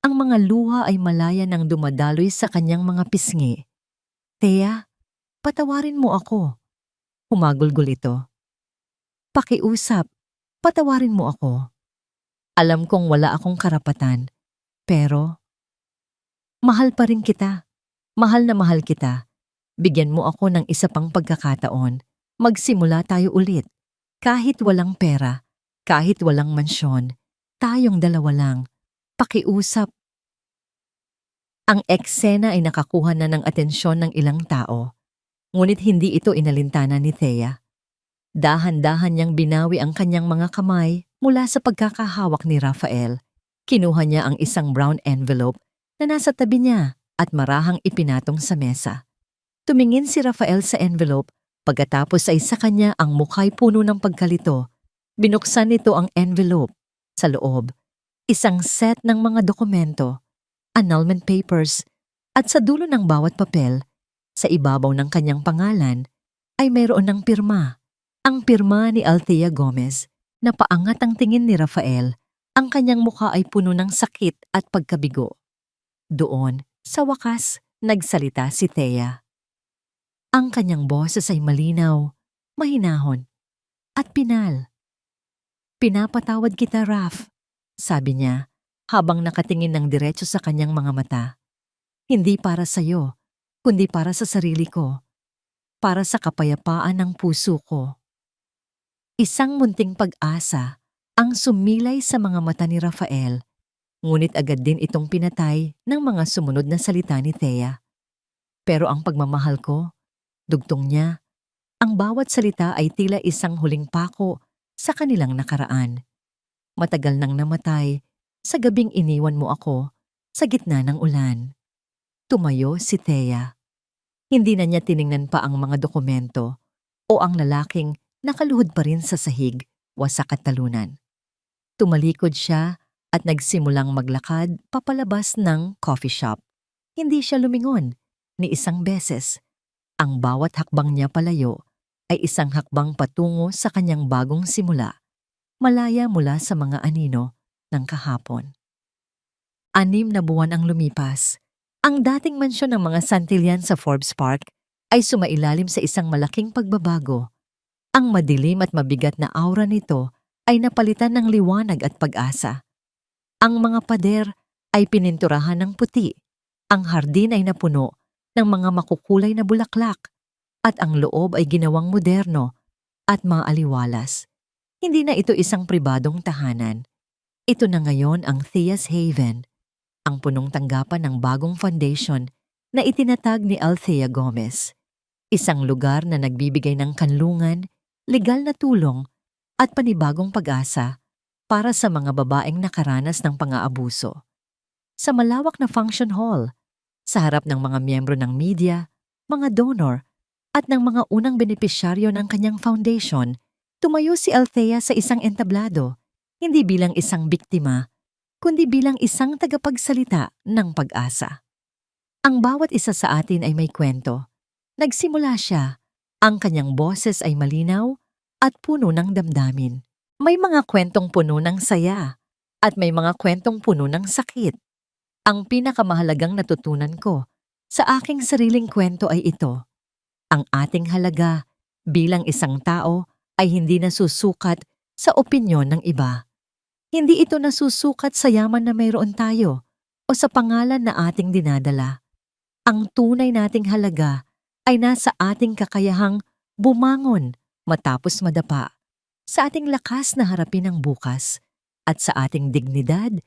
Ang mga luha ay malaya nang dumadaloy sa kanyang mga pisngi. "Thea, patawarin mo ako." Humagulgol ito. "Pakiusap, patawarin mo ako. Alam kong wala akong karapatan, pero mahal pa rin kita. Mahal na mahal kita. Bigyan mo ako ng isa pang pagkakataon. Magsimula tayo ulit. Kahit walang pera, kahit walang mansyon, tayong dalawa lang. Pakiusap." Ang eksena ay nakakuha na ng atensyon ng ilang tao, ngunit hindi ito inalintana ni Thea. Dahan-dahan niyang binawi ang kanyang mga kamay mula sa pagkakahawak ni Rafael. Kinuha niya ang isang brown envelope na nasa tabi niya at marahang ipinatong sa mesa. Tumingin si Rafael sa envelope, pagkatapos ay sa kanya ang mukha'y puno ng pagkalito. Binuksan nito ang envelope. Sa loob, isang set ng mga dokumento, annulment papers, at sa dulo ng bawat papel, sa ibabaw ng kanyang pangalan, ay mayroon ng pirma. Ang pirma ni Althea Gomez. Napaangat ang tingin ni Rafael. Ang kanyang mukha ay puno ng sakit at pagkabigo. Doon, sa wakas, nagsalita si Thea. Ang kanyang boses ay malinaw, mahinahon, at pinal. "Pinapatawad kita, Raf," sabi niya, habang nakatingin ng diretso sa kanyang mga mata. "Hindi para sa'yo, kundi para sa sarili ko. Para sa kapayapaan ng puso ko." Isang munting pag-asa ang sumilay sa mga mata ni Rafael, ngunit agad din itong pinatay ng mga sumunod na salita ni Thea. "Pero ang pagmamahal ko," dugtong niya, ang bawat salita ay tila isang huling pako sa kanilang nakaraan. "Matagal nang namatay sa gabing iniwan mo ako sa gitna ng ulan." Tumayo si Thea. Hindi na niya tiningnan pa ang mga dokumento o ang lalaking nakaluhod pa rin sa sahig, wasak at talunan. Tumalikod siya at nagsimulang maglakad papalabas ng coffee shop. Hindi siya lumingon ni isang beses. Ang bawat hakbang niya palayo ay isang hakbang patungo sa kanyang bagong simula, malaya mula sa mga anino ng kahapon. 6 na buwan ang lumipas. Ang dating mansyon ng mga Santillan sa Forbes Park ay sumailalim sa isang malaking pagbabago. Ang madilim at mabigat na aura nito ay napalitan ng liwanag at pag-asa. Ang mga pader ay pininturahan ng puti, ang hardin ay napuno ng mga makukulay na bulaklak, at ang loob ay ginawang moderno at maaliwalas. Hindi na ito isang pribadong tahanan. Ito na ngayon ang Thea's Haven, ang punong tanggapan ng bagong foundation na itinatag ni Althea Gomez. Isang lugar na nagbibigay ng kanlungan, legal na tulong at panibagong pag-asa para sa mga babaeng nakaranas ng pang-aabuso. Sa malawak na function hall, sa harap ng mga miyembro ng media, mga donor, at ng mga unang benepisyaryo ng kanyang foundation, tumayo si Althea sa isang entablado, hindi bilang isang biktima, kundi bilang isang tagapagsalita ng pag-asa. Ang bawat isa sa atin ay may kwento. Nagsimula siya, ang kanyang boses ay malinaw at puno ng damdamin. May mga kwentong puno ng saya at may mga kwentong puno ng sakit. Ang pinakamahalagang natutunan ko sa aking sariling kwento ay ito. Ang ating halaga bilang isang tao ay hindi nasusukat sa opinyon ng iba. Hindi ito nasusukat sa yaman na mayroon tayo o sa pangalan na ating dinadala. Ang tunay nating halaga ay nasa ating kakayahang bumangon matapos madapa, sa ating lakas na harapin ang bukas, at sa ating dignidad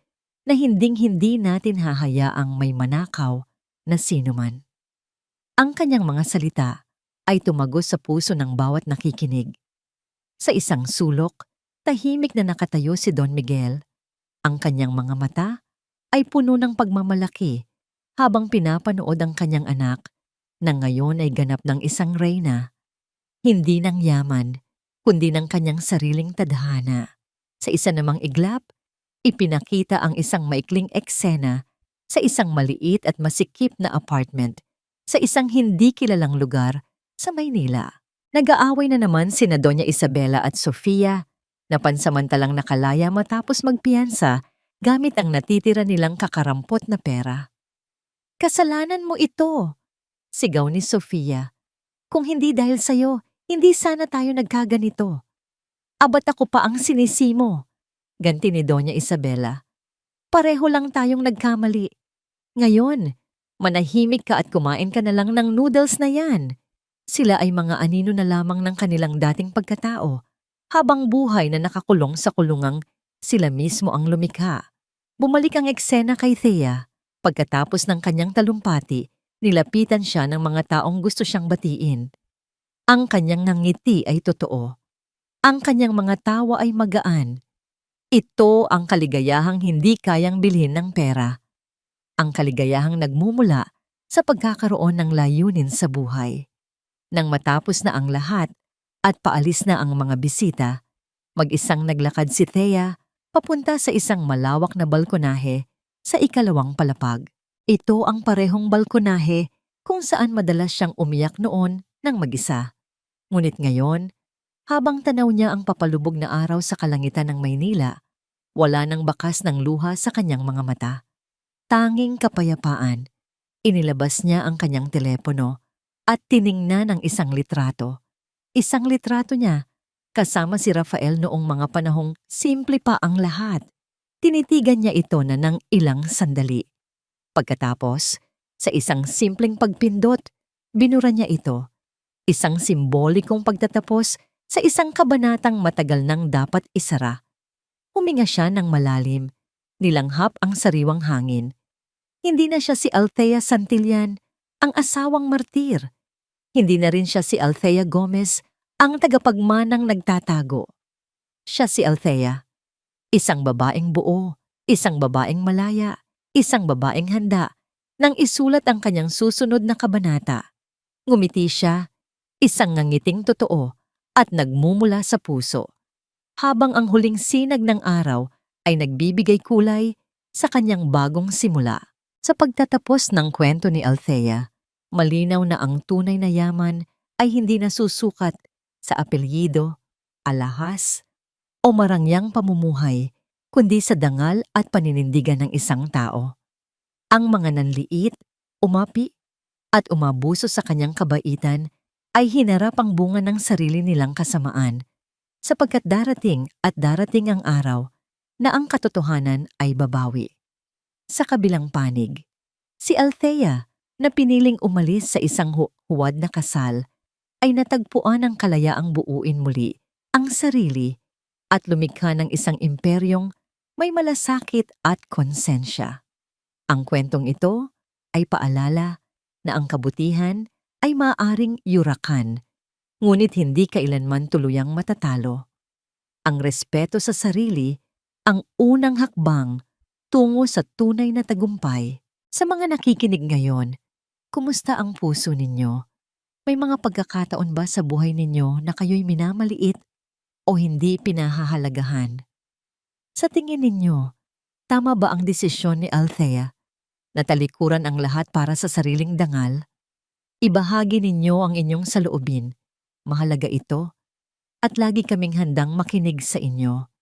na hinding-hindi natin hahayaang may manakaw na sinuman. Ang kanyang mga salita ay tumagos sa puso ng bawat nakikinig. Sa isang sulok, tahimik na nakatayo si Don Miguel. Ang kanyang mga mata ay puno ng pagmamalaki habang pinapanood ang kanyang anak na ngayon ay ganap ng isang reyna, hindi ng yaman, kundi ng kanyang sariling tadhana. Sa isa namang iglap, ipinakita ang isang maikling eksena sa isang maliit at masikip na apartment sa isang hindi kilalang lugar sa Maynila. Nag-aaway na naman sina Doña Isabela at Sofia na pansamantalang nakalaya matapos magpiyansa gamit ang natitira nilang kakarampot na pera. "Kasalanan mo ito," sigaw ni Sofia. "Kung hindi dahil sa'yo, hindi sana tayo nagkaganito. Abat ako pa ang sinisi mo," ganti ni Doña Isabela. "Pareho lang tayong nagkamali. Ngayon, manahimik ka at kumain ka na lang ng noodles na yan. Sila ay mga anino na lamang ng kanilang dating pagkatao, habang buhay na nakakulong sa kulungang sila mismo ang lumikha." Bumalik ang eksena kay Thea. Pagkatapos ng kanyang talumpati, nilapitan siya ng mga taong gusto siyang batiin. Ang kanyang ngiti ay totoo. Ang kanyang mga tawa ay magaan. Ito ang kaligayahang hindi kayang bilhin ng pera. Ang kaligayahang nagmumula sa pagkakaroon ng layunin sa buhay. Nang matapos na ang lahat at paalis na ang mga bisita, mag-isang naglakad si Thea papunta sa isang malawak na balkonahe sa ikalawang palapag. Ito ang parehong balkonahe kung saan madalas siyang umiyak noon ng mag-isa. Ngunit ngayon, habang tanaw niya ang papalubog na araw sa kalangitan ng Maynila, wala nang bakas ng luha sa kanyang mga mata. Tanging kapayapaan. Inilabas niya ang kanyang telepono at tiningnan ang isang litrato. Isang litrato niya kasama si Rafael noong mga panahong simple pa ang lahat. Tinitigan niya ito na ng ilang sandali. Pagkatapos, sa isang simpleng pagpindot, binura niya ito. Isang simbolikong pagtatapos sa isang kabanatang matagal nang dapat isara. Huminga siya ng malalim, nilanghap ang sariwang hangin. Hindi na siya si Althea Santillan, ang asawang martir. Hindi na rin siya si Althea Gomez, ang tagapagmanang nagtatago. Siya si Althea, isang babaeng buo, isang babaeng malaya, isang babaeng handa nang isulat ang kanyang susunod na kabanata. Ngumiti siya, isang ngangiting totoo at nagmumula sa puso, habang ang huling sinag ng araw ay nagbibigay kulay sa kanyang bagong simula. Sa pagtatapos ng kwento ni Althea, malinaw na ang tunay na yaman ay hindi nasusukat sa apelyido, alahas, o marangyang pamumuhay, kundi sa dangal at paninindigan ng isang tao. Ang mga nanliit, umapi, at umabuso sa kanyang kabaitan ay hinarap ang bunga ng sarili nilang kasamaan. sapagkat darating at darating ang araw na ang katotohanan ay babawi. Sa kabilang panig, si Althea na piniling umalis sa isang huwad na kasal ay natagpuan ng kalayaang buuin muli ang sarili at lumikha ng isang imperyong may malasakit at konsensya. Ang kwentong ito ay paalala na ang kabutihan ay maaaring yurakan, ngunit hindi kailanman tuluyang matatalo. Ang respeto sa sarili ang unang hakbang tungo sa tunay na tagumpay. Sa mga nakikinig ngayon, kumusta ang puso ninyo? May mga pagkakataon ba sa buhay ninyo na kayo'y minamaliit o hindi pinahahalagahan? Sa tingin ninyo, tama ba ang desisyon ni Althea na talikuran ang lahat para sa sariling dangal? Ibahagi ninyo ang inyong saloobin. Mahalaga ito at lagi kaming handang makinig sa inyo.